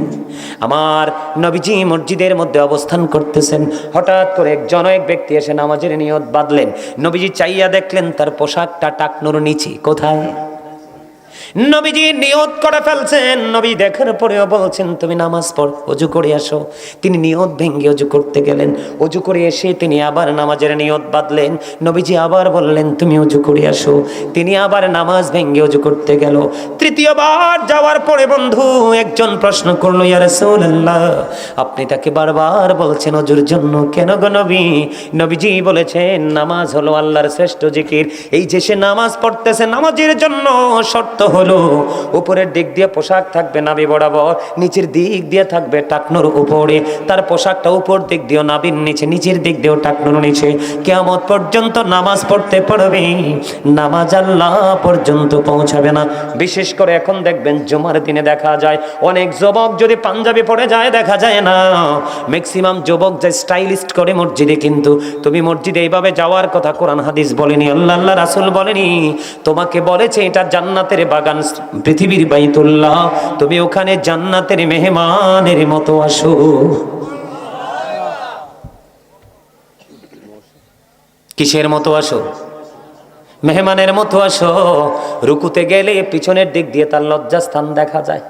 আমার নবীজি মসজিদের মধ্যে অবস্থান করতেছেন, হঠাৎ করে এক ব্যক্তি এসে নামাজের নিয়ত বাঁধলেন। নবীজি চাইয়া দেখলেন তার পোশাকটা টাকনোর নিচে। কোথায়? নবীজি নিয়ত করে ফেলছেন। নবী দেখার পরেও বলছেন তুমি নামাজ পড়, ওযু করে আসো। তিনি নিয়ত ভেঙে ওযু করতে গেলেন। ওযু করে এসে তিনি আবার নামাজের নিয়ত বাঁধলেন। নবীজি আবার বললেন তুমি ওযু করে আসো। তিনি আবার নামাজ ভেঙে ওযু করতে গেল। তৃতীয়বার যাওয়ার পরে বন্ধু একজন প্রশ্ন করলো, ইয়া রাসূলুল্লাহ আপনি তাকে বারবার বলছেন ওযুর জন্য, কেন গো নবী? নবীজি বলেছেন নামাজ হলো আল্লাহর শ্রেষ্ঠ জিকির। এই যে সে নামাজ পড়তেছে, নামাজের জন্য শর্ত হলো উপরের দিক দিয়ে পোশাক থাকবে নাভি বরাবর, নিচের দিক দিয়ে থাকবে টাকনোর উপরে। তার পোশাকটা উপর দিক দিয়েও নাভির নিচে, নিচের দিক দিয়েও টাকনোর নিচে। কিয়ামত পর্যন্ত নামাজ পড়তে পারবে, নামাজ আল্লাহ পর্যন্ত পৌঁছাবে না। বিশেষ করে এখন দেখবেন জুমার দিনে দেখা যায় অনেক যুবক যদি পাঞ্জাবি পরে যায় দেখা যায় না। ম্যাক্সিমাম যুবক যে স্টাইলিস্ট করে মসজিদে, কিন্তু তুমি মসজিদে এইভাবে যাওয়ার কথা কোরআন হাদিস বলেনি, আল্লাহ রাসূল বলেনি। তোমাকে বলেছে এটা জান্নাতের বাগান পৃথিবীর বাইতুল্লাহ, তুমি ওখানে জান্নাতের মেহমানের মতো আসো। কিসের মতো আসো? মেহমানের মতো আসো। রুকুতে গেলে পিছনের দিক দিয়ে তার লজ্জাস্থান দেখা যায়।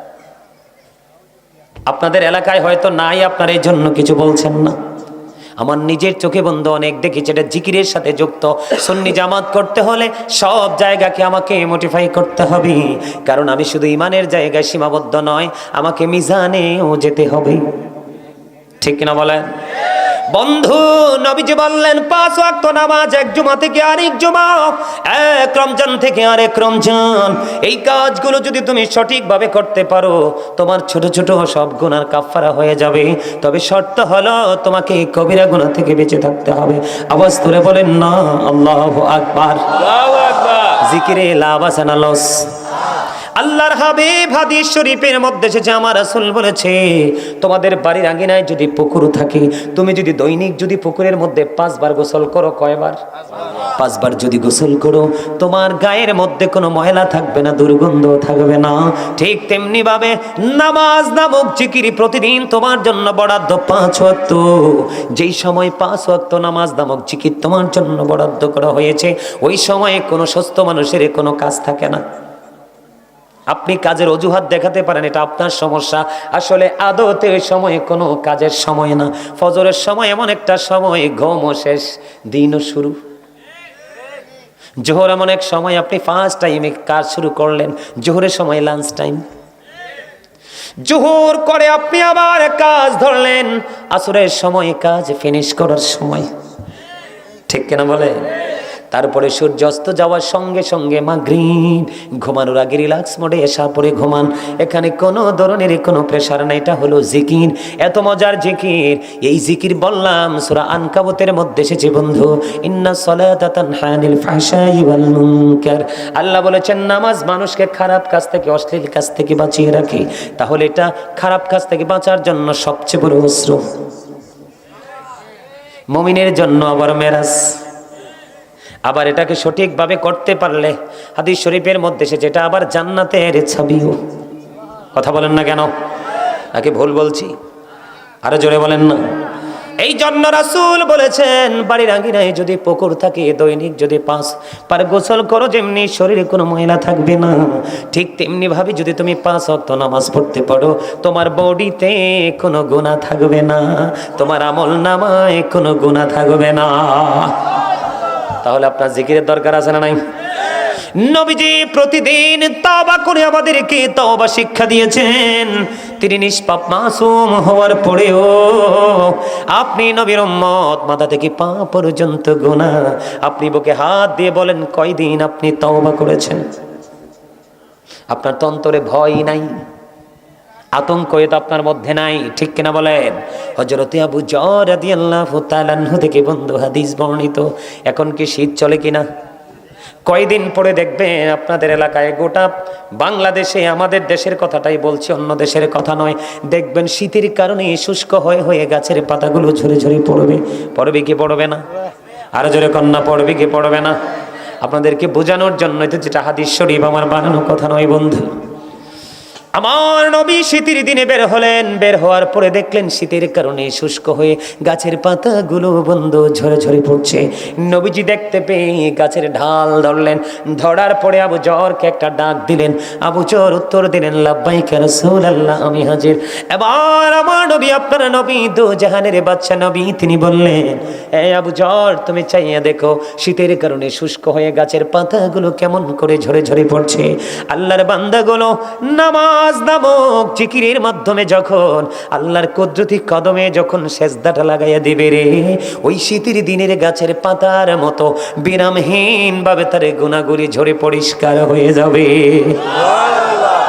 আপনাদের এলাকায় হয়তো নাই, আপনার এই জন্য কিছু বলছেন না। আমার নিজের চোখে বন্ধ অনেক দেখেছি, এটা জিকিরের সাথে যুক্ত। সুন্নি জামাত করতে হলে সব জায়গাকে আমাকে মোটিফাই করতে হবে, কারণ আমি শুধু ইমানের জায়গায় সীমাবদ্ধ নয়, আমাকে মিজানেও যেতে হবে। ঠিক কিনা বলেন? বন্ধু, নবীজি বললেন 5 ওয়াক্ত নামাজ, এক জুমা থেকে আরেক জুমা, এক রমজান থেকে আরেক রমজান। এই কাজগুলো যদি তুমি সঠিকভাবে করতে পারো, তোমার ছোট ছোট সব গুনার কাফারা হয়ে যাবে। তবে শর্ত হলো তোমাকে কবিরা গুনাহ থেকে বেঁচে থাকতে হবে। আওয়াজ তুলে বলেন না আল্লাহু আকবার। আল্লাহু আকবার। জিকিরে লাভ আছে না লস? আল্লাহর হাবিব হাদিস শরীফের মধ্যে এসেছে, আমার রাসূল বলেছে, তোমাদের বাড়ির আঙিনায় যদি পুকুর থাকে, তুমি যদি দৈনিক যদি পুকুরের মধ্যে 5 বার গোসল করো, কয়বার? 5 বার যদি গোসল করো, তোমার গায়ের মধ্যে কোনো ময়লা থাকবে না, দুর্গন্ধ থাকবে না। ঠিক তেমনি ভাবে নামাজ নামক জিকির প্রতিদিন তোমার জন্য বরাদ্দ 5 ওয়াক্ত। যেই সময় 5 ওয়াক্ত নামাজ নামক জিকির তোমার জন্য বরাদ্দ করা হয়েছে, ওই সময়ে কোনো সুস্থ মানুষের কোনো কাজ থাকে না। আপনি কাজের অজুহাত দেখাতে পারেন, এটা আপনার সমস্যা। আসলে আদতে ওই সময় কোনো কাজের সময় না। ফজরের সময় এমন একটা সময়, ঘুমও শেষ, দিনও শুরু। জোহর এমন এক সময়, আপনি ফার্স্ট টাইমে কাজ শুরু করলেন, জোহরের সময় লাঞ্চ টাইম। জোহর করে আপনি আবার কাজ ধরলেন, আসরের সময় কাজ ফিনিশ করার সময়। ঠিক কিনা বলে? তারপরে সূর্য অস্ত যাওয়ার সঙ্গে সঙ্গে মাগরিব, ঘুমানোর আগে রিল্যাক্স মোডে এসা পরে ঘুমান। এখানে কোনো ধরনের কোনো প্রেশার নাই। এটা হলো জিকির, এত মজার জিকির। এই জিকির বললাম সূরা আনকাবুতের মধ্যে এসেছে বন্ধু, ইন্না সলাতা তানহা আনিল ফাহশাই ওয়াল মুনকার। আল্লাহ বলেছেন নামাজ মানুষকে খারাপ কাজ থেকে, অশ্লীল কাজ থেকে বাঁচিয়ে রাখে। তাহলে এটা খারাপ কাজ থেকে বাঁচার জন্য সবচেয়ে বড় অস্ত্র। মুমিনের জন্য আবার মেরাজ। আবার এটাকে সঠিকভাবে করতে পারলে হাদিস শরীফের মধ্যে সে যেটা আবার জান্নাতের ছাবিও। কথা বলেন না কেন? নাকি ভুল বলছি? আরো জোরে বলেন না। এই জন্য রাসূল বলেছেন, বাড়ির আঙিনায় যদি পুকুর থাকে, দৈনিক যদি 5 বার গোসল করো, যেমনি শরীরে কোনো ময়লা থাকবে না, ঠিক তেমনি ভাবে যদি তুমি 5 ওয়াক্ত নামাজ পড়তে পারো, তোমার বডিতে কোনো গুনাহ থাকবে না, তোমার আমল নামায় কোনো গুনাহ থাকবে না। তাহলে আপনার জিকিরের দরকার আছে না নাই? নবীজি প্রতিদিন তওবা করে আমাদেরকে তওবা শিক্ষা দিয়েছেন। তিনি নিষ্পাপ মাসুম হওয়ার পরেও আপনি নবীর উম্মত, মাথা থেকে পা পর্যন্ত গুনাহ। আপনি বুকে হাত দিয়ে বলেন, কয়দিন আপনি তওবা করেছেন? আপনার তো অন্তরে ভয় নাই, আতঙ্ক তো আপনার মধ্যে নাই। ঠিক কিনা বলেন? হযরতে আবু যর রাদিয়াল্লাহু তাআলা আনহু থেকে বন্ধু হাদিস বর্ণিত। এখন কি শীত চলে কিনা? কয়দিন পরে দেখবেন আপনাদের এলাকায়, গোটা বাংলাদেশে, আমাদের দেশের কথাটাই বলছি, অন্য দেশের কথা নয়, দেখবেন শীতের কারণে শুষ্ক হয়ে হয়ে গাছের পাতাগুলো ঝরে ঝরে পড়বে। পড়বে কি পড়বে না? আরো জোরে কন্যা, পড়বে কি পড়বে না? আপনাদেরকে বোঝানোর জন্য, এটা যেটা হাদিস শরীফ, আমার বানানো কথা নয় বন্ধু। আমার নবী শীতের দিনে বের হলেন, বের হওয়ার পরে দেখলেন শীতের কারণে শুষ্ক হয়ে গাছের পাতাগুলো বন্ধ ঝরে ঝরে পড়ছে। নবীজি দেখতে পেয়ে গাছের ঢাল ধরলেন, ধরার পরে আবু যরকে একটা ডাক দিলেন। আবু যর উত্তর দিলেন, লাব্বাইক ইয়া রাসূলুল্লাহ, আমি হাজির। এবার আমার নবী, আপনার নবী, দো জাহানের বাদশা নবী, তিনি বললেন, এই আবু যর, তুমি চাইয়া দেখো শীতের কারণে শুষ্ক হয়ে গাছের পাতাগুলো কেমন করে ঝরে ঝরে পড়ছে। আল্লাহর বান্দাগুলো নামাজ নামক জিকিরের মাধ্যমে যখন আল্লাহর কুদরতি কদমে যখন সেজদাটা লাগাইয়া দিবে রে, ওই শীতের দিনের গাছের পাতার মতো বিরামহীন ভাবে তার গুনাহগুলি ঝরে পরিষ্কার হয়ে যাবে।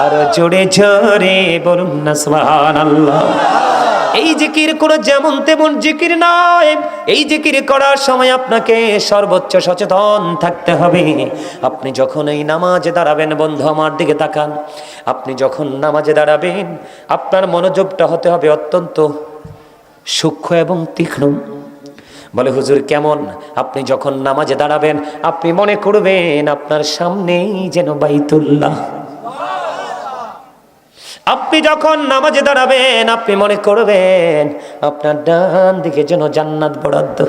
আর জোরে জোরে বলুন না সুবহানাল্লাহ। এই জিকির কোনো যেমন তেমন জিকির নয়। এই জিকির করার সময় আপনাকে সর্বোচ্চ সচেতন থাকতে হবে। আপনি যখন এই নামাজে দাঁড়াবেন, বন্ধু আমার দিকে তাকান, আপনি যখন নামাজে দাঁড়াবেন, আপনার মনোযোগটা হতে হবে অত্যন্ত সূক্ষ্ম এবং তীক্ষ্ণ। বলে হুজুর কেমন? আপনি যখন নামাজে দাঁড়াবেন, আপনি মনে করবেন আপনার সামনেই যেন বাইতুল্লাহ। আপনি যখন নামাজে দাঁড়াবেন আপনি মনে করবেন আপনার ডান দিকে যেন জান্নাত বরাদ্দ।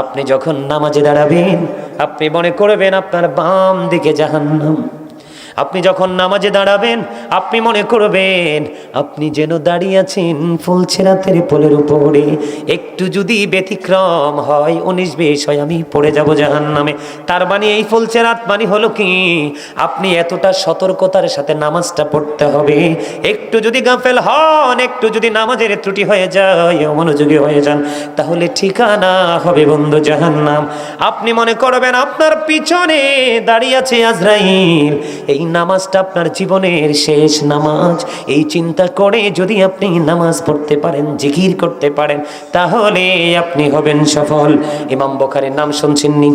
আপনি যখন নামাজে দাঁড়াবেন আপনি মনে করবেন আপনার বাম দিকে জাহান্নাম। আপনি যখন নামাজে দাঁড়াবেন আপনি মনে করবেন আপনি যেন দাঁড়িয়ে আছেন ফুলছেরাতের পোলের উপরে। একটু যদি ব্যতিক্রম হয় 19-20 হয় আমি পড়ে যাব জাহান্নামে। তার মানে এই ফুলছেরাত মানে হলো কি আপনি এতটা সতর্কতার সাথে নামাজটা পড়তে হবে। একটু যদি গাফেল হন, একটু যদি নামাজের ত্রুটি হয়ে যায়, অমনোযোগী হয়ে যান, তাহলে ঠিকানা হবে বন্ধু জাহান্নাম। আপনি মনে করবেন আপনার পিছনে দাঁড়িয়ে আছে আজরাইল, এই নামাজটা আপনার জীবনের শেষ নামাজ। এই চিন্তা করে যদি আপনি নামাজ পড়তে পারেন, জিকির করতে পারেন, তাহলে আপনি হবেন সফল। ইমাম বুখারীর নাম শুনছেননি?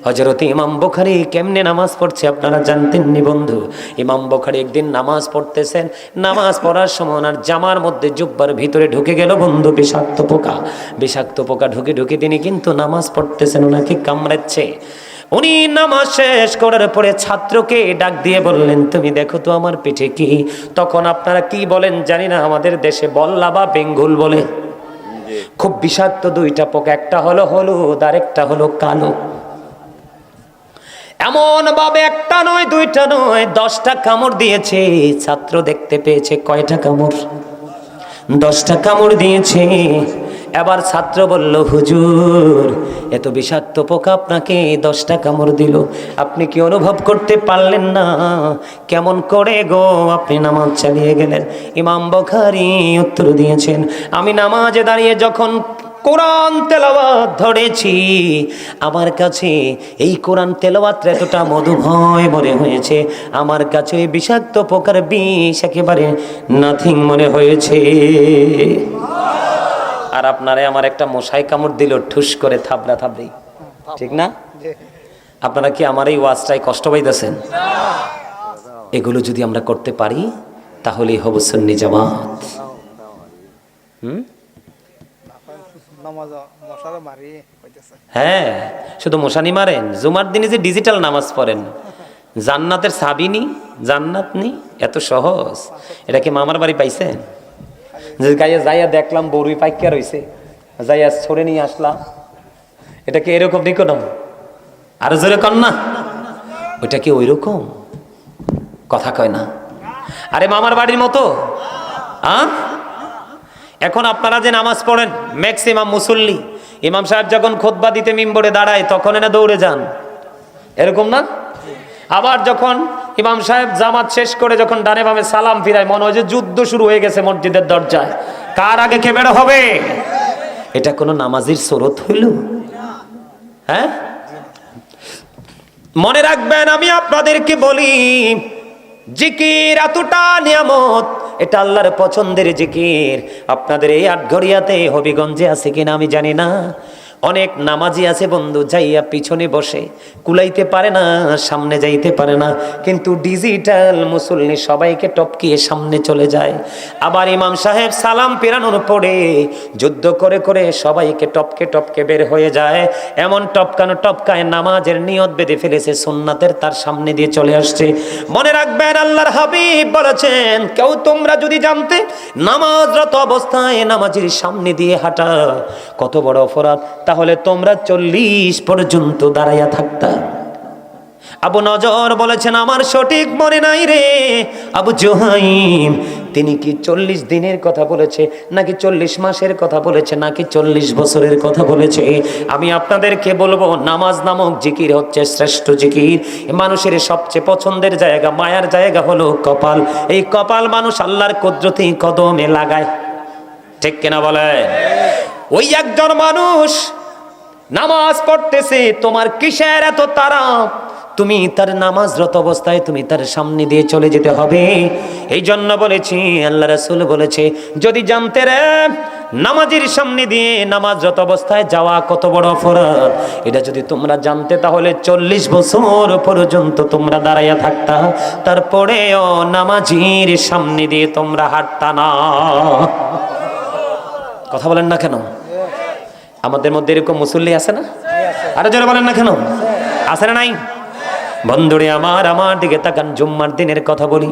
হযরত ইমাম বুখারী কেমনে নামাজ পড়ছে আপনারা জানতেননি বন্ধু? ইমাম বুখারী একদিন নামাজ পড়তেছেন, নামাজ পড়ার সময় ওনার জামার মধ্যে জুব্বার ভিতরে ঢুকে গেল বন্ধু বিষাক্ত পোকা। বিষাক্ত পোকা ঢুকে ঢুকে তিনি কিন্তু নামাজ পড়তেছেন, ওনাকে কামড়াচ্ছে। উনি নামাজ শেষ করার পরে ছাত্রকে ডাক দিয়ে বললেন, তুমি দেখো তো আমার পিঠে কি। তখন আপনারা কি বলেন জানি না, আমাদের দেশে বল্লা বা বেঙ্গুল বলে। খুব বিষাক্ত দুইটা পোকা, একটা হলো হলুদ আর একটা হলো কালো। এমন ভাবে একটা নয় দুইটা নয় 10টা কামড় দিয়েছে। ছাত্র দেখতে পেয়েছে কয়টা কামড়? 10টা কামড় দিয়েছে। এবার ছাত্র বলল, হুজুর এত বিষাক্ত পোকা আপনাকে 10টা কামড় দিল, আপনি কি অনুভব করতে পারলেন না? কেমন করে গো আপনি নামাজ চালিয়ে গেলেন? ইমাম বুখারী উত্তর দিয়েছেন, আমি নামাজে দাঁড়িয়ে যখন কোরআন তেলাওয়াত ধরেছি, আমার কাছে এই কোরআন তেলাওয়াতটা এতটা মধুময় মনে হয়েছে, আমার কাছে এই বিষাক্ত পোকার বিষ একেবারে নাথিং মনে হয়েছে। আর আপনারে আমার একটা মশাই কামড় দিল ঠুস করে থাবড়া থাবড়ি, ঠিক না? আপনারা কি আমার এই ওয়াজটাই কষ্ট পাইতেছেন? এগুলো যদি আমরা করতে পারি তাহলেই হব সুন্নি জামাত। হ্যাঁ, শুধু মশানি মারেন, জুমার দিনে যে ডিজিটাল নামাজ পড়েন, জান্নাতের চাবি নি, জান্নাত নি, এত সহজ। এটা কি মামার বাড়ি পাইছেন? যে গাইয়া যাইয়া দেখলাম বড়ুই পাইকা রইছে, যাইয়া ছড়ে নিয়ে আসলাম, এটা কি এরকম নিকটম? আরো জোরে কন না, ওইটা কি ওই রকম? কথা কয় না। আরে মামার বাড়ির মতো। এখন আপনারা যে নামাজ পড়েন ম্যাক্সিমাম মুসল্লি, ইমাম সাহেব যখন খুতবা দিতে মিম্বরে দাঁড়ায় তখন এনে দৌড়ে যান, এরকম না? আবার যখন ইমাম সাহেব জামাত শেষ করে যখন ডানে বামে সালাম ফিরায়, মনে হয় যে যুদ্ধ শুরু হয়ে গেছে মসজিদের দরজায়, কার আগে কে বের হবে? এটা কোনো নামাজির সুরত হইল? হ্যাঁ, মনে রাখবেন, আমি আপনাদেরকে বলি জিকির এতটা নিয়ামত, এটা আল্লাহর পছন্দের জিকির। আপনাদের এই আটঘরিয়াতে হবিগঞ্জে আছে কিনা আমি জানি না, অনেক নামাজি আছে বন্ধু, যাইয়া পিছনে বসে, কুলাইতে পারে না, সামনে যাইতে পারে না, কিন্তু ডিজিটাল মুসল্লি সবাইকে টপকিয়ে সামনে চলে যায়। আবার ইমাম সাহেব সালাম পেরানোর পরে যুদ্ধ করে করে সবাইকে টপকে টপকে বের হয়ে যায়। এমন টপকানো টপকায় নামাজের নিয়ত বেঁধে ফেলেছে, সুন্নাতের তার সামনে দিয়ে চলে আসছে। মনে রাখবেন, আল্লাহর হাবিব বলেছেন, কেউ তোমরা যদি জানতে নামাজরত অবস্থায় নামাজের সামনে দিয়ে হাঁটা কত বড় অপরাধ, তাহলে তোমরা 40 পর্যন্ত দাঁড়াইয়া থাকতা। আবু নজর বলেছেন, আমার সঠিক মনে নাই রে আবু জুহাইম, তিনি কি 40 দিনের কথা বলেছে, নাকি 40 মাসের কথা বলেছে, নাকি 40 বছরের কথা বলেছে? আমি আপনাদেরকে বলবো, নামাজ নামক জিকির হচ্ছে শ্রেষ্ঠ জিকির। মানুষের সবচেয়ে পছন্দের জায়গা, মায়ার জায়গা হলো কপাল। এই কপাল মানুষ আল্লাহর কুদরতি কদমে লাগায়, ঠিক কিনা বলে? ওই একজন মানুষ নামাজ পড়তেছে, তোমার কিসের এত তাড়া? তুমি তার নামাজরত অবস্থায় তুমি তার সামনে দিয়ে চলে যেতে হবে। এই জন্য বলেছি, আল্লাহ রাসূল বলেছে, যদি জানতে রে নামাজের সামনে দিয়ে নামাজরত অবস্থায় যাওয়া কত বড় অপরাধ, এটা যদি তোমরা জানতে, তাহলে 40 বছর পর্যন্ত তোমরা দাঁড়াইয়া থাকতা, তারপরেও নামাজের সামনে দিয়ে তোমরা হাঁটতা না। কথা বলেন না কেন? আমাদের মধ্যে এরকম মুসল্লি আছে না? আরো জোরে বলেন না কেন? আছে না নাই? বন্ধুরে আমার দিকে তাকান, জুম্মার দিনের কথা বলি।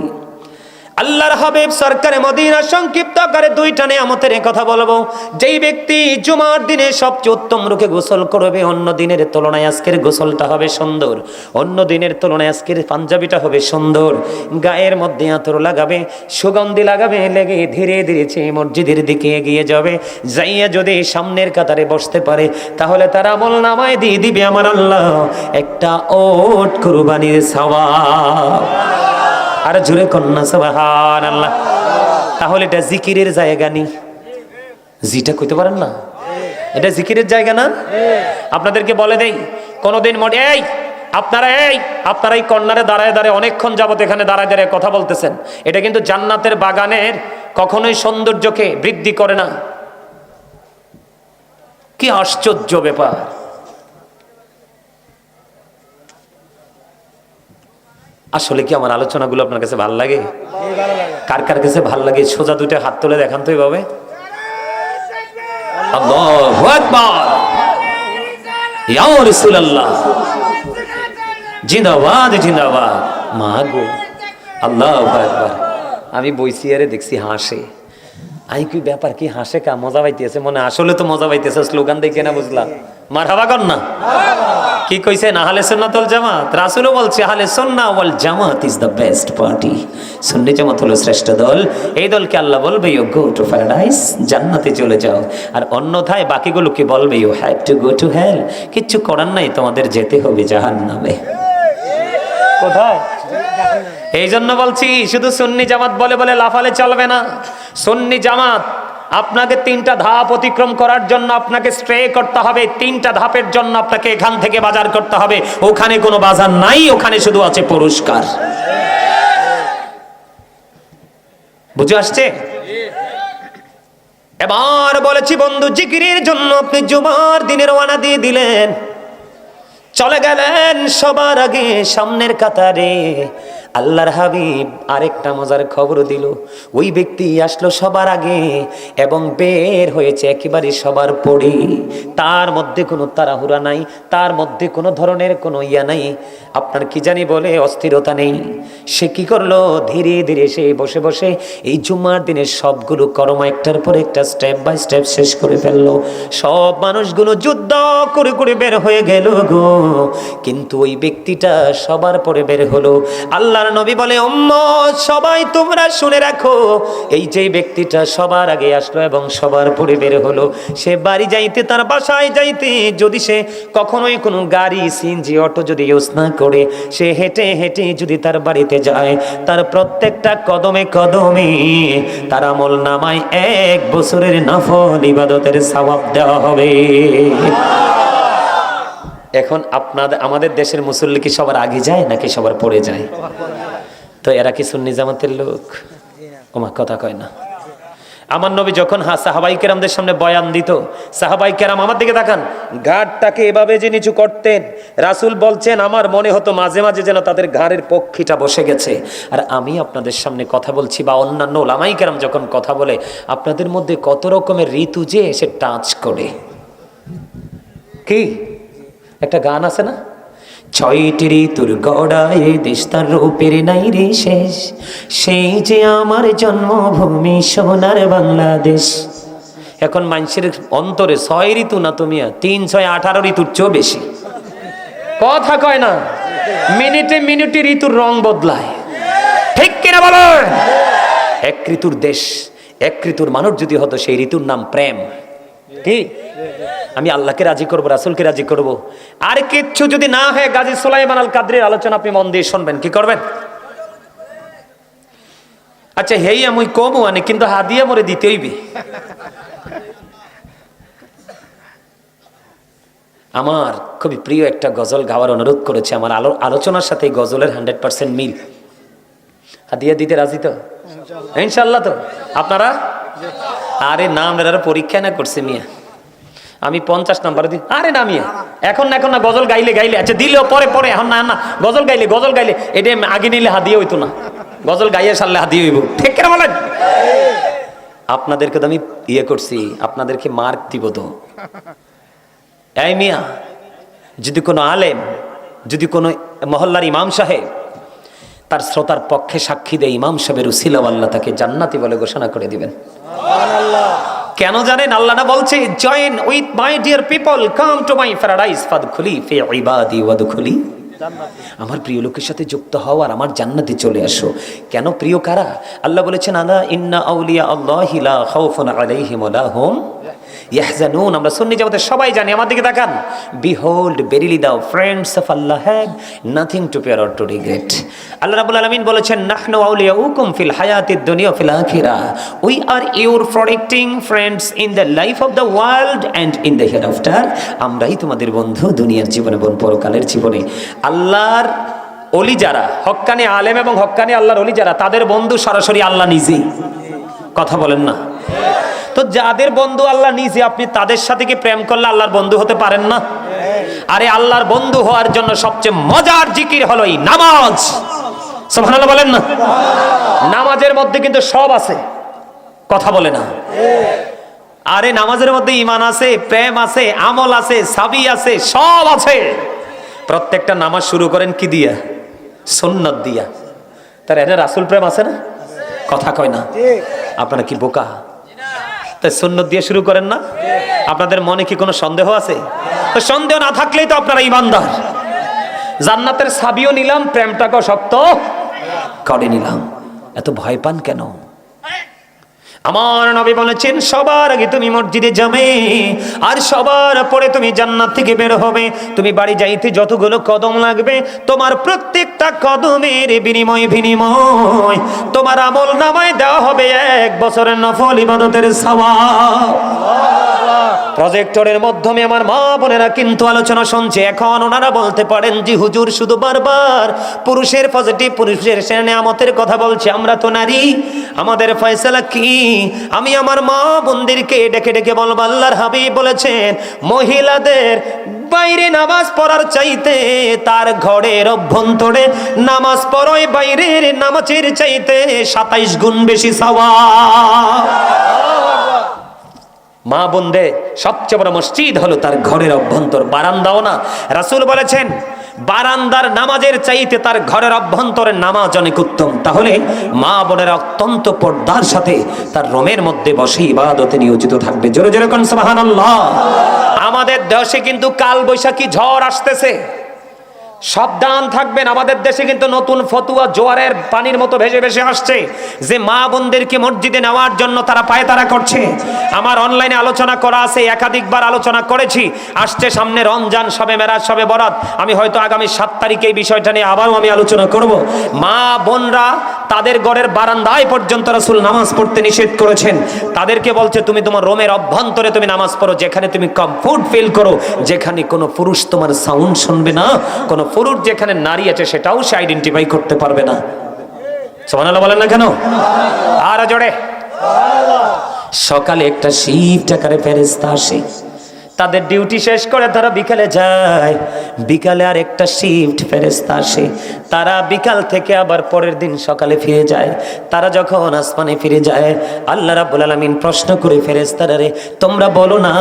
আল্লাহর হাবিব সরকারে মদিনা সংক্ষিপ্ত করে দুইটা নিয়ামতের কথা বলবো। যেই ব্যক্তি জুমার দিনে সবচেয়ে উত্তম রূপে গোসল করবে, অন্য দিনের তুলনায় আজকের গোসলটা হবে সুন্দর, অন্য দিনের তুলনায় আজকের পাঞ্জাবিটা হবে সুন্দর, গায়ের মধ্যে আতর লাগাবে, সুগন্ধি লাগাবে, লেগে ধীরে ধীরে মসজিদের দিকে এগিয়ে যাবে, যাইয়া যদি সামনের কাতারে বসতে পারে তাহলে তার আমল নামায় দিয়ে দিবে আমার আল্লাহ একটা ওট কুরবানির সওয়াব। আর জোরে কন্যা সুবহানাল্লাহ। তাহলে এটা জিকিরের জায়গা নি? জিটা কইতে পারেন না? এটা জিকিরের জায়গা না? আপনাদেরকে বলে দেই, কোনদিন আপনারা এই কর্নারে দাঁড়ায় দাঁড়ায় অনেকক্ষণ যাবত এখানে দাঁড়ায় দাঁড়ায় কথা বলতেছেন, এটা কিন্তু জান্নাতের বাগানের কখনোই সৌন্দর্যকে বৃদ্ধি করে না। কি আশ্চর্য ব্যাপার! আসলে কি আমার আলোচনাগুলো আপনার কাছে ভালো লাগে? কার কার কাছে ভালো লাগে সোজা দুইটা হাত তুলে দেখান তো এইভাবে। আল্লাহু আকবার, ইয়া রাসূলুল্লাহ, জিন্দাবাদ জিন্দাবাদ। মা গো, আল্লাহু আকবার। আমি বইছি আরে দেখছি হাসে, আই কি ব্যাপার, কি হাসে কা? মজা পাইতেছে মনে, আসলে তো মজা পাইতেছে, স্লোগান দেখে না বুঝলাম। মারহাবা কর না। কি কইছেন? আহলে সুন্নাত ওয়াল জামাত। রাসূলও বলছে আহলে সুন্নাহ ওয়াল জামাত ইজ দ্য বেস্ট পার্টি। সুন্নি জামাত হলো শ্রেষ্ঠ দল। এই দলকে আল্লাহ বলবে ইউ গো টু প্যারাডাইস, জান্নাতে চলে যাও। আর অন্যথায় বাকিগুলোকে বলবে you have to go to hell, কিচ্ছু করার নাই, তোমাদের যেতে হবে জাহান্নামে। কোথায়? এই জন্য বলছি শুধু সুন্নি জামাত বলে বলে লাফালে চলবে না। সুন্নি জামাত আপনাকে 3টা ধাপ অতিক্রম করার জন্য আপনাকে স্ট্রে করতে হবে। 3টা ধাপের জন্য আপনাকে এখান থেকে বাজার করতে হবে। ওখানে কোনো বাজার নাই, ওখানে শুধু আছে পুরস্কার। বুঝে আসছে? এবার বলেছি বন্ধু, জিকিরের জন্য আপনি জুমার দিনে রওনা দিয়ে দিলেন, চলে গেলেন সবার আগে সামনের কাতারে। আল্লাহর হাবিব আরেকটা মজার খবর দিল, ওই ব্যক্তি আসলো সবার আগে এবং বের হয়েছে একেবারে সবার পরে। তার মধ্যে কোনো তাড়াহুড়া নাই, তার মধ্যে কোনো ধরনের কোনো ইয়া নাই, আপনার কি জানি বলে অস্থিরতা নেই। সে কি করলো? ধীরে ধীরে সে বসে বসে এই জুম্মার দিনের সবগুলো কর্ম একটার পর একটা স্টেপ বাই স্টেপ শেষ করে ফেললো। সব মানুষগুলো যুদ্ধ করে করে বের হয়ে গেল গো, কিন্তু ওই ব্যক্তিটা সবার পরে বের হলো। আল্লাহর নবী বলে, উম্মত সবাই তোমরা শুনে রাখো, এই যে ব্যক্তিটা সবার আগে আসলো এবং সবার পরে বের হলো, সে বাড়ি যাইতে, তার বাসায় যাইতে যদি সে কখনোই কোনো গাড়ি সিএনজি অটো যদি ইউজ না করে, সে হেঁটে হেঁটে যদি তার বাড়িতে যায়, তার প্রত্যেকটা কদমে কদমে তার আমল নামায় 1 বছরের নফল ইবাদতের সওয়াব দেওয়া হবে। এখন আমাদের দেশের মুসল্লি কি সবার আগে যায় নাকি সবার পরে যায়? তো এরা কি সুন্নি জামাতের লোক? ওমা কথা কয় না। আমার নবী যখন সাহাবাই কেরামদের সামনে বয়ান দিত, সাহাবাই কেরাম আমার দিকে তাকান, ঘাড়টাকে এভাবে যে নিচু করতেন। রাসূল বলছেন আমার মনে হতো মাঝে মাঝে যেন তাদের ঘাড়ের পক্ষিটা বসে গেছে। আর আমি আপনাদের সামনে কথা বলছি বা অন্যান্য ওলামাই কেরাম যখন কথা বলে, আপনাদের মধ্যে কত রকমের ঋতু যে এসে টাচ করে। কি একটা গান আছে না, 6টি ঋতুর গড়ায় দেশ তার রূপের নাই রে শেষ, সেই যে আমার জন্মভূমি সোনার বাংলাদেশ। এখন মানুষের অন্তরে 6 ঋতু না তুমি 3, 6, 18 ঋতুর চেয়েও বেশি। কথা কয় না। মিনিটে মিনিটে ঋতুর রং বদলায়, ঠিক কিনা বলেন? এক ঋতুর দেশ, এক ঋতুর মানুষ যদি হতো, সেই ঋতুর নাম প্রেম। কি? আমি আল্লাহকে রাজি করবো, রাসূলকে রাজি করবো। আর কিচ্ছু যদি না হয়, গাজী সুলাইমান আল কাদরির আলোচনা আপনি মন দিয়ে শুনবেন। কি করবেন? আচ্ছা হেই আমি কমু আনি, কিন্তু হাদিয়া মরে দিতে হইবে। আমার খুবই প্রিয় একটা গজল গাওয়ার অনুরোধ করেছে, আমার আলোচনার সাথে গজলের 100% মিল। হাদিয়া দিতে রাজি তো ইনশাআল্লাহ? তো আপনারা? আরে নাম এরা পরীক্ষা না করছে মিয়া, আমি 50 নাম্বার দিই। আরে না মিয়া, এখন না, গজল গাইলে আচ্ছা দিলেও পরে পরে, এখন না গজল গাইলে এটা আগে নিলে হাদিয়া হইতো না, গজল গাইয়ে সারলে হাদিয়া হইব। ঠিক কেন বলেন? আপনাদেরকে তো আমি করছি, আপনাদেরকে মার্ক দিব তো। এই মিয়া, যদি কোনো আলেম, যদি কোনো মহল্লার ইমাম সাহেব তার শ্রোতার পক্ষে সাক্ষী দেয় ইমাম সাহেবের উসিলা আল্লাহ তাকে জান্নাতি বলে ঘোষণা করে দিবেন। কেন জানেন? আল্লাহ না বলছে join with my dear people, come to my paradise ফাদখুলি ফি ইবাদি ওয়াদখুলি। আমার প্রিয় লোকের সাথে যুক্ত হও আর আমার জান্নাতে চলে আসো। কেন প্রিয় কারা? আল্লাহ বলেছেন আলা ইন্না আউলিয়া আল্লাহি লা খাউফুন আলাইহিম ওয়া লা হুম ইয়াহজানুন। আমরা সুন্নি জামাতে সবাই জানি, আমার দিকে তাকান। Behold verily the friends of আল্লাহ have nothing to fear or to regret. আল্লাহ রাব্বুল আলামিন বলেছেন নাহনু আউলিয়াউকুম ফিল হায়াতিদ দুনিয়া ফিল আখিরাহ, we are your protecting friends in the life of the world and in the hereafter. আমরাই তোমাদের বন্ধু দুনিয়ার জীবনে এবং পরকালের জীবনে। আল্লাহর ওলি যারা, হক্কানি আলেম এবং হক্কানি আল্লাহর ওলি যারা, তাদের বন্ধু সরাসরি আল্লাহ নিজেই। কথা বলেন না? তো যাদের বন্ধু আল্লাহ নিজে, আপনি তাদের সাথে কি প্রেম করলে আল্লাহর বন্ধু হতে পারেন না? আরে আল্লাহর বন্ধু হওয়ার জন্য সবচেয়ে মজার জিকির হলো এই নামাজ। সুবহানাল্লাহ বলেন না? নামাজের মধ্যে কিন্তু সব আছে। কথা বলে না? আরে নামাজের মধ্যে ঈমান আছে, প্রেম আছে, আমল আছে, সাবি আছে, সব আছে। প্রত্যেকটা নামাজ শুরু করেন কি দিয়া? সুন্নাত দিয়া। তার এনে রাসূল প্রেম আছে না? কথা কয় না? আপনারা কি বোকা? তাই সুন্নাত দিয়ে শুরু করেন না? আপনাদের মনে কি কোনো সন্দেহ আছে? তো সন্দেহ না থাকলেই তো আপনারা ঈমানদার। জান্নাতের সাবিও নিলাম, প্রেমটাকেও শক্ত করে নিলাম। এত ভয় পান কেন? আমার নবী বলেছেন সবার আগে তুমি মসজিদে যাবে আর সবার পরে তুমি জান্নাত থেকে বের হবে। তুমি বাড়ি যাইতে যতগুলো কদম লাগবে, তোমার প্রত্যেকটা কদমের বিনিময় তোমার আমল নামায় দেওয়া হবে 1 বছরের নফল ইবাদতের সওয়াব। প্রজেক্টরের মাধ্যমে আমার মা বোনেরা কিন্তু আলোচনা শুনছে। এখন ওনারা বলতে পারেন যে হুজুর শুধু বারবার পুরুষের পজিটিভ, পুরুষের নেয়ামতের কথা বলছে, আমরা তো নারী, আমাদের ফয়সালা কি? আমি আমার মা বোনদেরকে ডেকে ডেকে বলবো আল্লাহর হাবিব বলেছেন মহিলাদের বাইরে নামাজ পড়ার চাইতে তার ঘরের অভ্যন্তরে নামাজ পড়ায় বাইরের নামাজের চাইতে 27 গুণ বেশি সওয়াব। মা বোনদের সবচেয়ে বড় মসজিদ হলো তার ঘরের অভ্যন্তর, বারান্দাও না। রাসূল বলেছেন বারান্দার নামাজের চাইতে তার ঘরের অভ্যন্তরের নামাজ অনেক উত্তম। তাহলে মা বোনের অত্যন্ত পর্দার সাথে তার রুমের মধ্যে বসে ইবাদতে নিয়োজিত থাকবে। জোরে জোরে কোন সুবহানাল্লাহ। আমাদের দেশে কিন্তু কাল বৈশাখী ঝড় আসতেছে, সাবধান থাকবেন। আমাদের দেশে কিন্তু নতুন ফতুয়া জোয়ারের পানির মতো ভেসে ভেসে আসছে যে মা বোনদেরকে মসজিদে নেওয়ার জন্য তারা পায়তারা করছে। আমার অনলাইনে আলোচনা করা আছে, একাধিকবার আলোচনা করেছি। আসছে সামনে রমজান, শবে মেরাজ, শবে বরাত। আমি হয়তো আগামী 7 তারিখে এই বিষয়টা নিয়ে আবারও আমি আলোচনা করব। মা বোনরা তাদের ঘরের বারান্দায় পর্যন্ত রাসূল নামাজ পড়তে নিষেধ করেছেন। তাদেরকে বলছে তুমি তোমার রুমের অভ্যন্তরে তুমি নামাজ পড়ো, যেখানে তুমি কমফোর্ট ফিল করো, যেখানে কোনো পুরুষ তোমার সাউন্ড শুনবে না, কোনো পুরুষ যেখানে নারী আছে সেটাও সে আইডেন্টিফাই করতে পারবে না। সুবহানাল্লাহ বলেন না কেন? আর জোরে। সকালে একটা শিফট আকারে ফেরেশতা আসে, তাদের ডিউটি শেষ করে তারা বিকালে যায়। বিকালে আর একটা শিফট ফেরেশতা আসে, তারা বিকাল থেকে আবার পরের দিন সকালে ফিরে যায়। তারা যখন আসমানে ফিরে যায়, আল্লাহ রাব্বুল আলামিন প্রশ্ন করে ফেরেশতারা রে তোমরা বলো না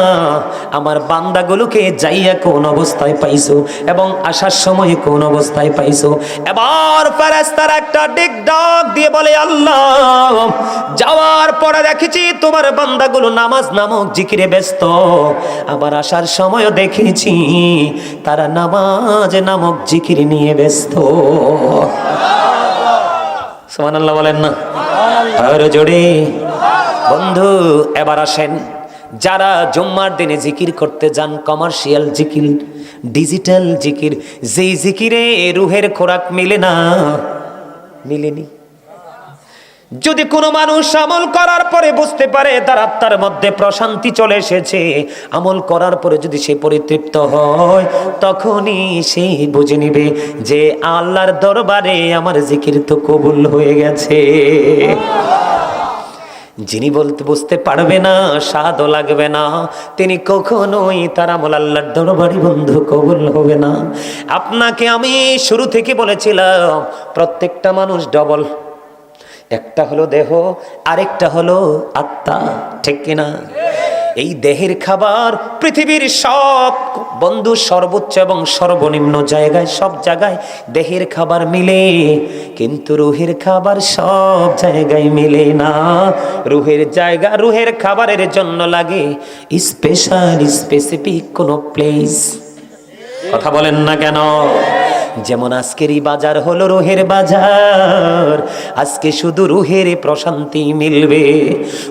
আমার বান্দাগুলোকে যাইয়া কোন অবস্থায় পাইছো এবং আসার সময় কোন অবস্থায় পাইছো। এবার ফেরেশতারা একটা ডাক দিয়ে বলে আল্লাহ যাওয়ার পরে দেখেছি তোমার বান্দাগুলো নামাজ নামক জিকিরে ব্যস্ত, আবার আসার সময়ও দেখেছি তারা নামাজ নামক জিকির নিয়ে ব্যস্ত। সুবহানাল্লাহ বলেন না? আর জোরে। বন্ধু এবার আসেন, যারা জুম্মার দিনে জিকির করতে যান, কমার্শিয়াল জিকির, ডিজিটাল জিকির, যেই জিকিরে রুহের খোরাক মিলে না, মিলেনি। যদি কোনো মানুষ আমল করার পরে বুঝতে পারে তার আত্মার মধ্যে প্রশান্তি চলে এসেছে, আমল করার পরে যদি সে পরিতৃপ্ত হয়, তখনই সে বুঝে নিবে যে আল্লাহর দরবারে আমার জিকির তো কবুল হয়ে গেছে। যিনি বুঝতে পারবে না, স্বাদও লাগবে না, তিনি কখনোই তার আমল আল্লাহর দরবারে বন্ধু কবুল হবে না। আপনাকে আমি শুরু থেকে বলেছিলাম প্রত্যেকটা মানুষ ডবল, একটা হলো দেহ, আরেকটা হলো আত্মা, ঠিক কিনা? এই দেহের খাবার পৃথিবীর সব বন্ধু সর্বোচ্চ এবং সর্বনিম্ন জায়গায়, সব জায়গায় দেহের খাবার মিলে, কিন্তু রুহের খাবার সব জায়গায় মিলে না। রুহের জায়গা, রুহের খাবারের জন্য লাগে স্পেশাল স্পেসিফিক কোনো প্লেস। কথা বলেন না কেন? যেমন আজকের এই বাজার হলো রুহের বাজার, আজকে শুধু রুহের প্রশান্তি মিলবে।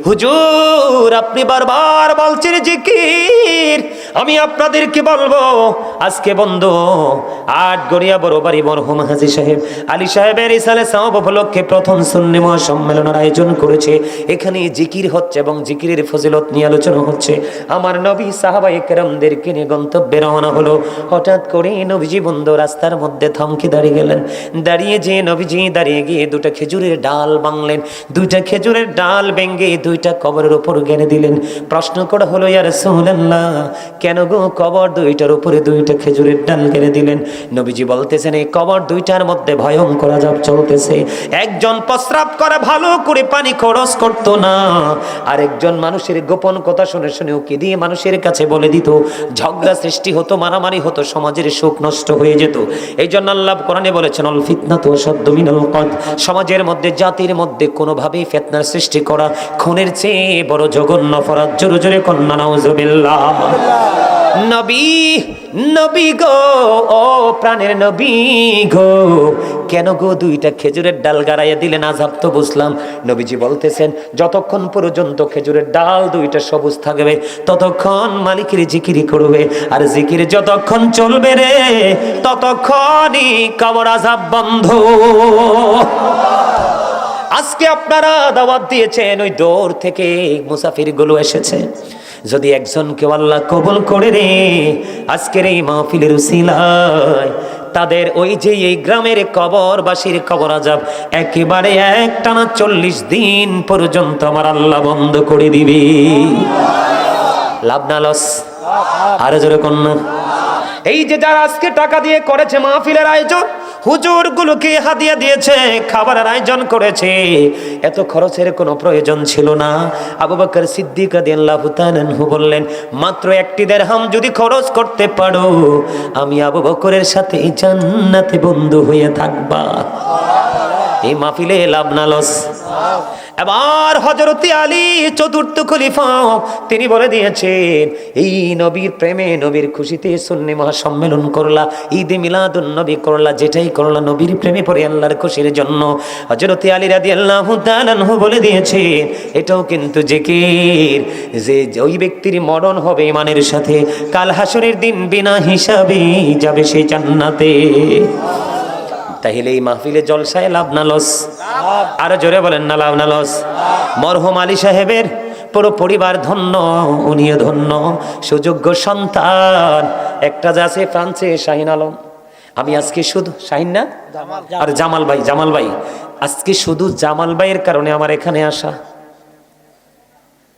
হুজুর আপনি বারবার বলছেন জিকির, আমি আপনাদেরকে বলবো আজকে বন্ধু আটগড়িয়া বড়বাড়ি মরহুম হাজী সাহেব আলী সাহেবের ইসালে সাওয়াব উপলক্ষে প্রথম সুন্নি মহাসম্মেলনের আয়োজন করেছে। এখানে জিকির হচ্ছে এবং জিকিরের ফজিলত নিয়ে আলোচনা হচ্ছে। আমার নবী সাহাবায়ে কেরামদেরকে নিয়ে গন্তব্যে রওনা হলো। হঠাৎ করে নবীজি বন্ধু রাস্তার মধ্যে থমকে দাঁড়িয়ে গেলেন। দাঁড়িয়ে যে নবীজি দাঁড়িয়ে গিয়ে দুটা খেজুরের ডাল ভাঙলেন, দুইটা খেজুরের ডাল ভেঙে দুইটা কবরের উপর গেড়ে দিলেন। প্রশ্ন করা হলো, ইয়া রাসূলুল্লাহ কেন গো কবর দুইটার উপরে দুইটা খেজুরের ডাল গেড়ে দিলেন? নবীজি বলতেছেন, এই কবর দুইটার মধ্যে ভয়ঙ্কর আযাব চলতেছে। একজন প্রস্রাব করে ভালো করে পানি খরচ করতো না, আর একজন মানুষের গোপন কথা শুনে শুনে উকি দিয়ে মানুষের কাছে বলে দিত। ঝগড়া সৃষ্টি হতো, মারামারি হতো, সমাজের সুখ নষ্ট হয়ে যেত। এই জন্য আল্লাহ কোরআনে বলেছেন, আল ফিতনাতু আশাদ্দু মিনাল কতল। সমাজের মধ্যে, জাতির মধ্যে কোনোভাবেই ফিতনার সৃষ্টি করা খুনের চেয়ে বড় জঘন্য অপরাধ। জোরে জোরে কন্যা নাউজুবিল্লাহ। নবী, নবী গো, ও প্রাণের নবী গো, কেন গো দুইটা খেজুরের ডাল গাড়াইয়া দিলেন? আযাব তো বুঝলাম। নবীজি বলতেছেন, যতক্ষণ পর্যন্ত খেজুরের ডাল দুইটা সবুজ থাকবে ততক্ষণ মালিকের জিকিরি করবে, আর জিকির যতক্ষণ চলবে রে ততক্ষণই কবর আযাব বন্ধ। আজকে আপনারা দাওয়াত দিয়েছেন, ওই দূর থেকে মুসাফির গুলো এসেছে। যদি একজন কেউ আল্লাহ কবুল করে রে আজকের এই মাহফিলের উসিলায়, তাদের ওই যে এই গ্রামের কবরবাসীর কবর আযাব একেবারে একটানা 40 দিন পর্যন্ত আমার আল্লাহ বন্ধ করে দিবে। লাভ না লস? আরো জোরে কন্যা। এই যে যারা আজকে টাকা দিয়ে করেছে মাহফিলের আয়োজন, হুজুর গুলোকে হাদিয়া দিয়েছে, খাবারের আয়োজন করেছে, এত খরচের কোনো প্রয়োজন ছিল না। আবু বকর সিদ্দিক রাদিয়াল্লাহু তাআলা আনহু বললেন, মাত্র একটি দিরহাম যদি খরচ করতে পারো, আমি আবু বকরের সাথে জান্নাতে বন্ধু হয়ে থাকবা। এই মাহফিলে লাভ না লস? এবার হযরত আলী চতুর্থ খলিফা তিনি বলে দিয়েছেন, এই নবীর প্রেমে, নবীর খুশিতে সুন্নি মহাসম্মেলন করলা, ঈদে মিলাদুন নবী করলা, যেটাই করলা নবীর প্রেমে পড়ে আল্লাহর খুশির জন্য। হযরত আলী রাদিয়াল্লাহু তাআলা আনহু বলে দিয়েছেন, এটাও কিন্তু জিকির, যে ওই ব্যক্তির মরণ হবে ঈমানের সাথে, কাল হাসরের দিন বিনা হিসাবে যাবে সে জান্নাতে। তাহলে এই মাহফিলে জলসায় লাভ না লস? আরো জোরে বলেন না লাভ না লস? মরহুম আলী সাহেবের পুরো পরিবার ধন্য, উনিও ধন্য, সুযোগ্য সন্তান একটা যে আছে ফ্রান্সে, শাহিন আলম। আমি আজকে শুধু শাহিন না আর জামাল ভাই, জামাল ভাই, আজকে শুধু জামাল ভাইয়ের কারণে আমার এখানে আসা।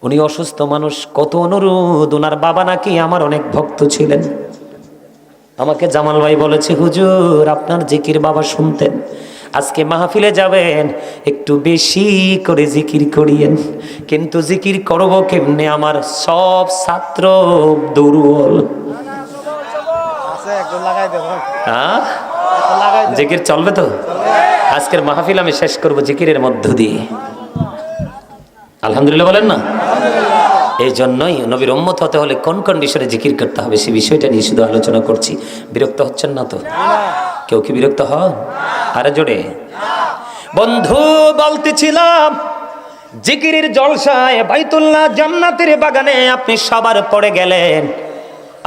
উনি অসুস্থ মানুষ, কত অনুরোধ, ওনার বাবা নাকি আমার অনেক ভক্ত ছিলেন। আমাকে জামাল ভাই বলেছে, হুজুর আপনার জিকির বাবা শুনতেন, আজকে মাহফিলে যাবেন একটু বেশি করে জিকির করিয়েন। কিন্তু জিকির করব কেমনে, আমার সব ছাত্র দুর্বল। জিকির চলবে তো? আজকের মাহফিল আমি শেষ করব জিকিরের মধ্য দিয়ে। আলহামদুলিল্লাহ বলেন না? এই জন্যই নবীর উম্মত হতে হলে কোন কন্ডিশনে জিকির করতে হবে সে বিষয়টা নিয়ে শুধু আলোচনা করছি। বিরক্ত হচ্ছেন না তো? কেউ কি বিরক্ত হন? আরে জোরে। বন্ধু বলতেছিলাম, জিকিরের জলসায় বাইতুল্লাহ জান্নাতের বাগানে আপনি সবার পড়ে গেলেন।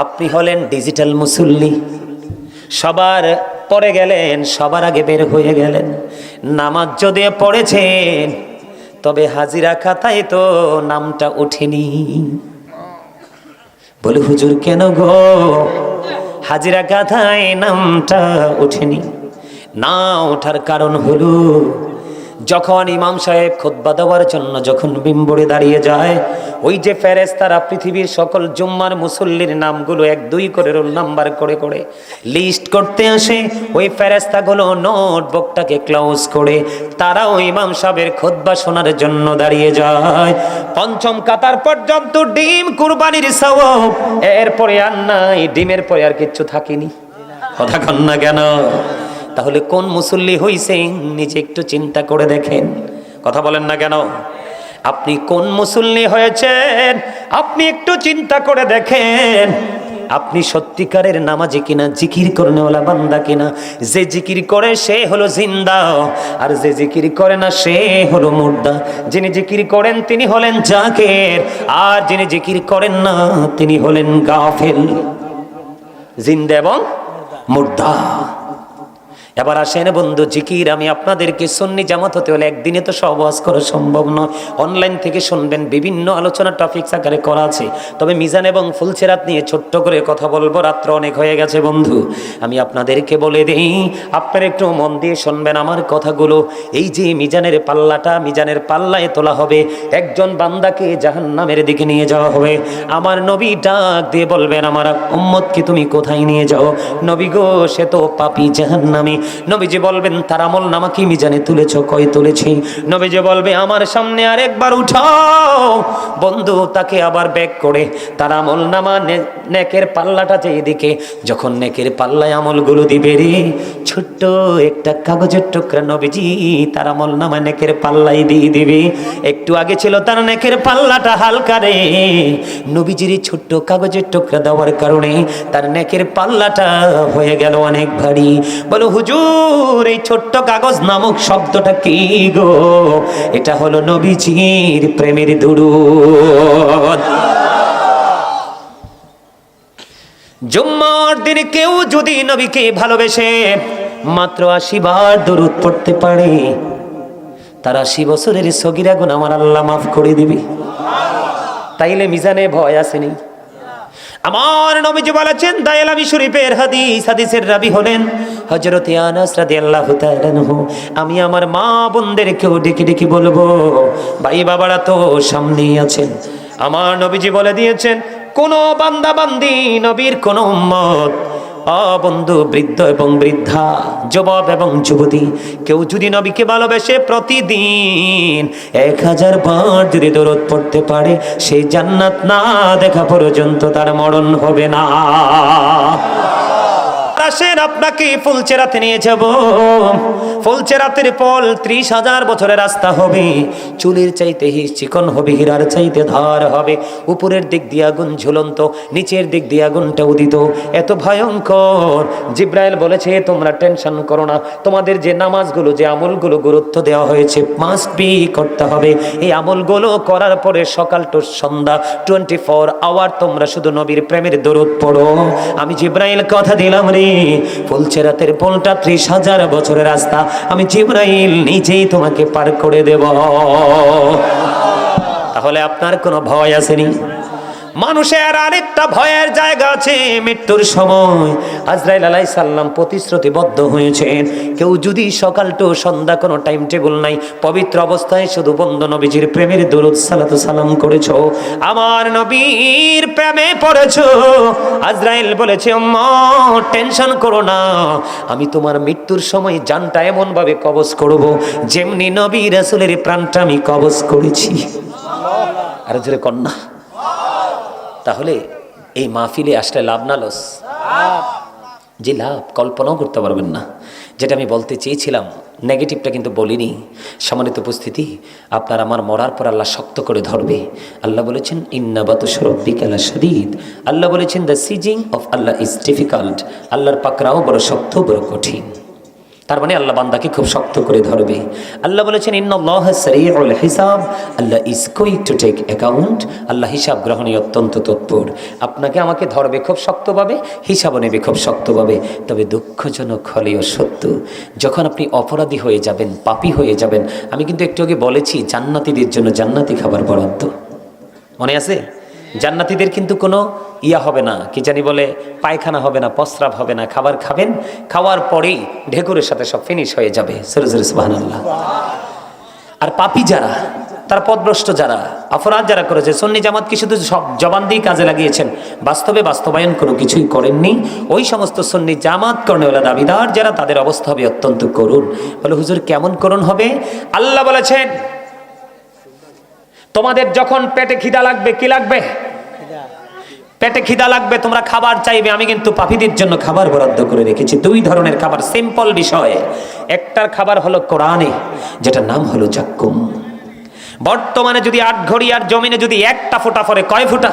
আপনি হলেন ডিজিটাল মুসল্লি, সবার পড়ে গেলেন, সবার আগে বের হয়ে গেলেন। নামাজ যদি পড়েছেন তবে হাজিরা খাতায় তো নামটা ওঠেনি। বলে হুজুর কেন গো হাজিরা খাতায় নামটা ওঠেনি? না ওঠার কারণ হলো যখন ইমাম সাহেব খুতবা দেওয়ার জন্য যখন মিম্বরে দাঁড়িয়ে যায়, ওই যে ফেরেশতারা পৃথিবীর সকল জুম্মার মুসল্লির নামগুলো 1-2 করে রোল নাম্বার করে করে লিস্ট করতে আসে, ওই ফেরেশতাগুলো নোটবুকটাকে ক্লোজ করে তারাও ইমাম সাহেবের খুতবা শোনার জন্য দাঁড়িয়ে যায়। পঞ্চম কাতার পর্যন্ত ডিম কুরবানির সওয়াব, এরপরে আর নাই, ডিমের পরে আর কিচ্ছু থাকেনি। কথা কন না কেন? তাহলে কোন মুসল্লি হইছেন নিজে একটু চিন্তা করে দেখেন। কথা বলেন না কেন? আপনি কোন মুসল্লি হয়েছেন আপনি একটু চিন্তা করে দেখেন। আপনি সত্যিকারের নামাজি কিনা, জিকির করনেওয়ালা বান্দা কিনা? যে জিকির করে সে হলো জিন্দা, আর যে জিকির করে না সে হলো মুর্দা। যিনি জিকির করেন তিনি হলেন জাকির, আর যিনি জিকির করেন না তিনি হলেন গাফিল। জিন্দা এবং মুর্দা। এবার আসেন বন্ধু, জিকির আমি আপনাদেরকে সুন্নি জামাত হতে হলে একদিনে তো সব ওয়াজ করা সম্ভব নয়। অনলাইন থেকে শুনবেন, বিভিন্ন আলোচনা টপিকস আকারে করা আছে। তবে মিজান এবং ফুলছেরাত নিয়ে ছোট্ট করে কথা বলবো, রাত্র অনেক হয়ে গেছে বন্ধু। আমি আপনাদেরকে বলে দেই, আপনারা একটু মন দিয়ে শুনবেন আমার কথাগুলো। এই যে মিজানের পাল্লাটা, মিজানের পাল্লায় তোলা হবে, একজন বান্দাকে জাহান্নামের দিকে নিয়ে যাওয়া হবে। আমার নবী ডাক দিয়ে বলবেন, আমার উম্মতকে তুমি কোথায় নিয়ে যাও? নবী গো, সে তো পাপী, জাহান্নামী। নবীজি বলবেন, তার আমল নামা কি মিজানে তুলেছ? কই তুলেছি। নবীজি বলবে, আমার সামনে আরেকবার উঠাও। বন্ধু তাকে আবার ব্যাক করে তার আমল নামা নেকের পাল্লাটা যে এদিকে, যখন নেকের পাল্লায় আমলগুলো দিবে রে, ছোট্ট একটা কাগজের টুকরা নবীজি তার আমল নামা নেকের পাল্লাই দিয়ে দিবে। একটু আগে ছিল তার নেকের পাল্লাটা হালকা রে, নবীজির ছোট্ট কাগজের টুকরা দেওয়ার কারণে তার নেকের পাল্লাটা হয়ে গেল অনেক ভারী। বলো হুজুর, এই ছোট্ট কাগজ নামক শব্দটা কি গো? এটা হলো নবীজির প্রেমের দুরূদ। জুম্মার দিনে কেউ যদি নবীকে ভালোবেসে মাত্র 80 বার দরুদ পড়তে পারে, তার 80 বছরের সগীরা গুনাহ আমার আল্লাহ মাফ করে দিবে। তাইলে মিজানে ভয় আসেনি? আমার নবীজি বলেছেন, দায়ালামি শরীফের হাদিস, হাদিসের রাবী হলেন হযরত আনাস রাদিয়াল্লাহু তাআলা আনহু। আমি আমার মা বোনদেরকেও ডেকে ডেকে বলবো, ভাই বাবারা তো সামনেই আছেন। আমার নবীজি বলে দিয়েছেন, কোন বান্দা বান্দি নবীর কোন উম্মত, বন্ধু, বৃদ্ধ এবং বৃদ্ধা, যুবক এবং যুবতী, কেউ যদি নবীকে ভালোবেসে প্রতিদিন 1000 বার যদি দরুদ পড়তে পারে, সেই জান্নাত না দেখা পর্যন্ত তার মরণ হবে না। আসেন আপনাকে ফুলচেরাতে নিয়ে যাব। ফুলচেরাতের পল 30,000 বছরের রাস্তা হবে। চুলের চাইতে চিকন হবে, হীরার চাইতে ধার হবে। উপরের দিক দিয়ে আগুন ঝুলন্ত, নিচের দিক দিয়ে আগুনটা উদিত। এত ভয়ঙ্কর। জিব্রাইল বলেছে, তোমরা টেনশন করো না, তোমাদের যে নামাজগুলো, যে আমলগুলো গুরুত্ব দেওয়া হয়েছে, মাস্ট বি করতে হবে। এই আমলগুলো করার পরে সকাল টু সন্ধ্যা 24 আওয়ার তোমরা শুধু নবীর প্রেমের দরুদ পড়ো। আমি জিব্রাইল কথা দিলাম রে, ফুলচেরাতের পোলটা 30,000 বছরের রাস্তা আমি জিব্রাইল নিজেই তোমাকে পার করে দেব। তাহলে আপনার কোনো ভয় আসেনি? মানুষের আরেকটা ভয়ের জায়গা আছে, মৃত্যুর সময় আজরাইল আলাইহিস সালাম প্রতিশ্রুতিবদ্ধ হয়েছেন, কেউ যদি সকাল টু সন্ধ্যা কোনো টাইম টেবিল নাই, পবিত্র অবস্থায় শুধু বন্ধু নবীজির প্রেমের দরুদ সালাতু সালাম করেছো, আমার নবীর প্রেমে পড়েছো, আজরাইল বলেছে, উম্মত টেনশন করো না, আমি তোমার মৃত্যুর সময় জানটা এমন ভাবে কবজ করব যেমনি নবী রাসূলের প্রাণটা আমি কবজ করেছি। আর জোরে কন্যা। তাহলে এই মাহফিলে আসলে লাভ না লস? যে লাভ কল্পনাও করতে পারবেন না। যেটা আমি বলতে চেয়েছিলাম, নেগেটিভটা কিন্তু বলিনি। সম্মানিত উপস্থিতি, আপনার আমার মরার পর আল্লাহ শক্ত করে ধরবে। আল্লাহ বলেছেন, ইন্না বাতুশা রাব্বিকা লাশাদীদ। আল্লাহ বলেছেন, the seizing of Allah is difficult. আল্লাহর পাকড়াও বড় শক্ত, বড় কঠিন। তার মানে আল্লাহ বান্দাকে খুব শক্ত করে ধরবে। আল্লাহ বলেছেন, ইন্নাল্লাহা সারিউল হিসাব। আল্লাহ is going to take account. আল্লাহ হিসাব গ্রহণে অত্যন্ত তৎপর। আপনাকে আমাকে ধরবে খুব শক্তভাবে, হিসাবও নেবে খুব শক্তভাবে। তবে দুঃখজনক হলেও সত্য, যখন আপনি অপরাধী হয়ে যাবেন, পাপী হয়ে যাবেন, আমি কিন্তু একটু আগে বলেছি জান্নাতীদের জন্য জান্নাতি খাবার বরাদ্দ, মনে আছে? জান্নাতীদের কিন্তু কোনো ইয়া হবে না, কি জানি বলে, পায়খানা হবে না, প্রস্রাব হবে না। খাবার খাবেন, খাওয়ার পরেই ঢেকুরের সাথে সব ফিনিশ হয়ে যাবে। সুবহানাল্লাহ। আর পাপী যারা, তার পথভ্রষ্ট যারা, অপরাধ যারা করেছে, সুন্নি জামাত কি শুধু সব জবান দিয়ে কাজে লাগিয়েছেন, বাস্তবে বাস্তবায়ন কোনো কিছুই করেননি। ওই সমস্ত সুন্নি জামাত কর্নেওয়ালা দাবিদার যারা, তাদের অবস্থা হবে অত্যন্ত করুণ। বলে হুজুর কেমন করুণ হবে? আল্লাহ বলেছেন তোমাদের যখন পেটে খিদা লাগবে, কি লাগবে? পেটে খিদা লাগবে, তোমরা খাবার চাইবে, আমি কিন্তু পাপীদের জন্য খাবার বরাদ্দ করে রেখেছি। দুই ধরনের খাবার, সিম্পল বিষয়। একটার খাবার হলো কোরআনে, যেটার নাম হলো জাক্কুম। বর্তমানে যদি 8 ঘড়ি আর জমিনে যদি একটা ফোঁটা পড়ে, কয় ফোঁটা?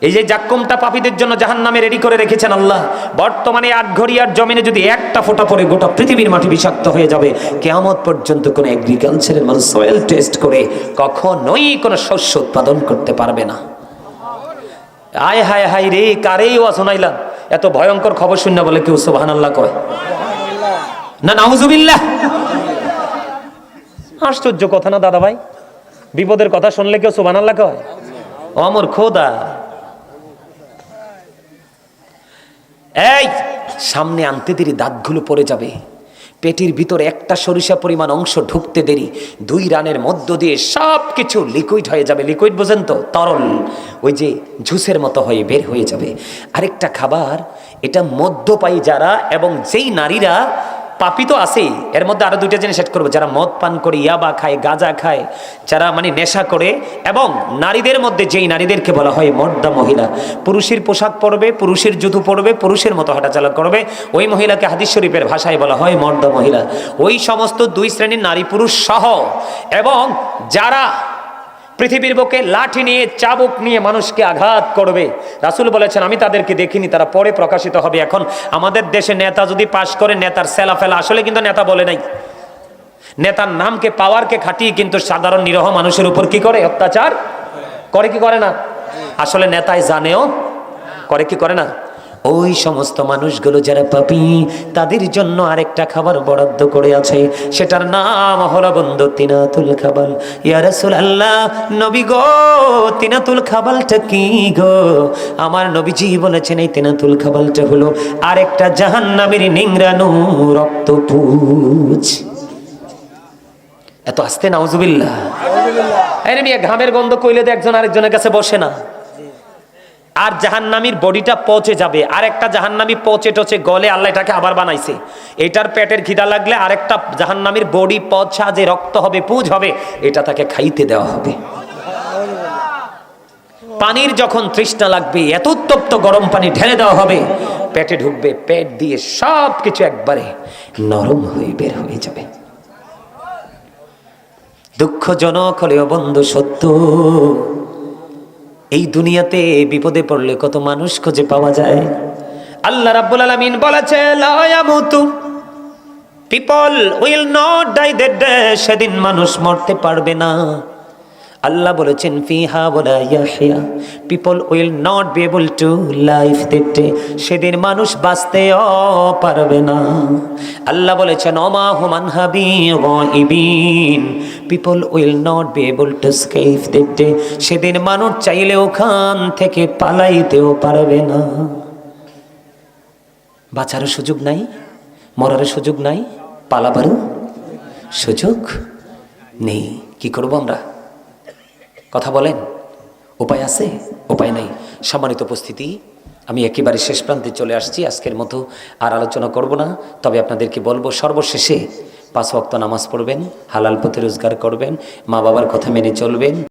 এই যে জাক্কুমটা পাপীদের জন্য জাহান্নামে রেডি করে রেখেছেন আল্লাহ। বর্তমানে 8 ঘড়ি আর জমিনে যদি একটা ফোঁটা পড়ে, গোটা পৃথিবীর মাটি বিষাক্ত হয়ে যাবে। কিয়ামত পর্যন্ত কোনো এগ্রিকালচারের মানুষ সয়েল টেস্ট করে কখনোই কোনো শস্য উৎপাদন করতে পারবে না। আয় হায় হায় রে, কারেই ওয়া শোনাইলাম, এত ভয়ঙ্কর খবর শুনে বলে কেউ সুবহানাল্লাহ কয় না? নাউজুবিল্লাহ। আশ্চর্য কথা না দাদা ভাই? বিপদের কথা শুনলে কেউ সুবহানাল্লাহ কয়? ও আমার খোদা, এই সামনে আনতে দেরি দাঁতগুলো পড়ে যাবে, পেটের ভিতরে একটা সরিষা পরিমাণ অংশ ঢুকতে দেরি, 2 রানের মধ্য দিয়ে সব কিছু লিকুইড হয়ে যাবে। লিকুইড বোঝেন তো? তরল, ওই যে জুসের মতো হয়ে বের হয়ে যাবে। আরেকটা খাবার, এটা মদ্যপায়ী যারা এবং যেই নারীরা, পাপী তো আছেই, এর মধ্যে আরো 2টা জিনিস সেট করবো, যারা মদ পান করে, ইয়াবা খায়, গাঁজা খায়, যারা মানে নেশা করে, এবং নারীদের মধ্যে যেই নারীদেরকে বলা হয় মর্দা মহিলা, পুরুষের পোশাক পরবে, পুরুষের জুতো পরবে, পুরুষের মতো হাঁটাচলা করবে, ওই মহিলাকে হাদিস শরীফের ভাষায় বলা হয় মর্দা মহিলা। ওই সমস্ত 2 শ্রেণীর নারী পুরুষ সহ, এবং যারা পৃথিবীর বুকে লাঠি নিয়ে, চাবুক নিয়ে মানুষকে আঘাত করবে, রাসূল বলেছেন আমি তাদেরকে দেখিনি, তারা পরে প্রকাশিত হবে। এখন আমাদের দেশে নেতা যদি পাশ করে, নেতার সেলা ফেলা, আসলে কিন্তু নেতা বলে নাই, নেতার নামকে, পাওয়ারকে খাটিয়ে কিন্তু সাধারণ নিরহ মানুষের উপর কি করে? অত্যাচার করে, কি করে না? আসলে নেতাই জানেও করে, কি করে না? ওই সমস্ত মানুষগুলো যারা পাপী, তাদের জন্য আরেকটা খাবার বরাদ্দ করে আছে, সেটার নাম হলো বন্ধু তিনাতুল খাবাল। ইয়া রাসূলুল্লাহ, নবী গো, তিনাতুল খাবালটা কি গো? আমার নবীজি বলেছেন এই তিনাতুল খাবালটা হলো আরেকটা জাহান্নামের নিংড়ানো রক্তপুঁজ। এত আস্তে নাউজুবিল্লাহ। আরে মিয়া, ঘামের গন্ধ কইলে তো একজন আরেকজনের কাছে বসে না। আর জাহান্নামীর বডিটা পচে যাবে, আর একটা জাহান্নামী পচে টচে গলে আল্লাহ এটাকে আবার বানাইছে। এটার পেটের খিদা লাগলে আরেকটা জাহান্নামীর বডি পচা যে রক্ত হবে, পুজ হবে, এটা তাকে খাইতে দেওয়া হবে। পানির যখন তৃষ্ণা লাগবে, এত উত্তপ্ত গরম পানি ঢেলে দেওয়া হবে, পেটে ঢুকবে, পেট দিয়ে সব কিছু একবারে নরম হয়ে বের হয়ে যাবে। দুঃখজনক হলেও বন্ধু সত্য, এই দুনিয়াতে বিপদে পড়লে কত মানুষ খুঁজে পাওয়া যায়। আল্লাহ রাব্বুল আলামিন বলেছে, লা ইয়ামুতু, people will not die that day, সেদিন মানুষ মরতে পারবে না। আল্লাহ বলেছেন ফিহা ওয়ালা ইয়াহইয়া, people will not be able to live that day, সেদিন মানুষ বাঁচতেও পারবে না। আল্লাহ বলেছেন ওমা হুম আনহা বিগাইবিন, people will not be able to escape that day, সেদিন মানুষ চাইলে ওখান থেকে পালাইতেও পারবে না। বাঁচারও সুযোগ নাই, মরারও সুযোগ নাই, পালাবারও সুযোগ নেই। কি করবো আমরা? কথা বলেন, উপায় আছে? উপায় নাই। সম্মানিত উপস্থিতি, আমি একেবারে শেষ প্রান্তে চলে আসছি। আজকের মতো আর আলোচনা করব না, তবে আপনাদেরকে বলবো সর্বশেষে 5 ওয়াক্ত নামাজ পড়বেন, হালাল পথে রোজগার করবেন, মা বাবার কথা মেনে চলবেন।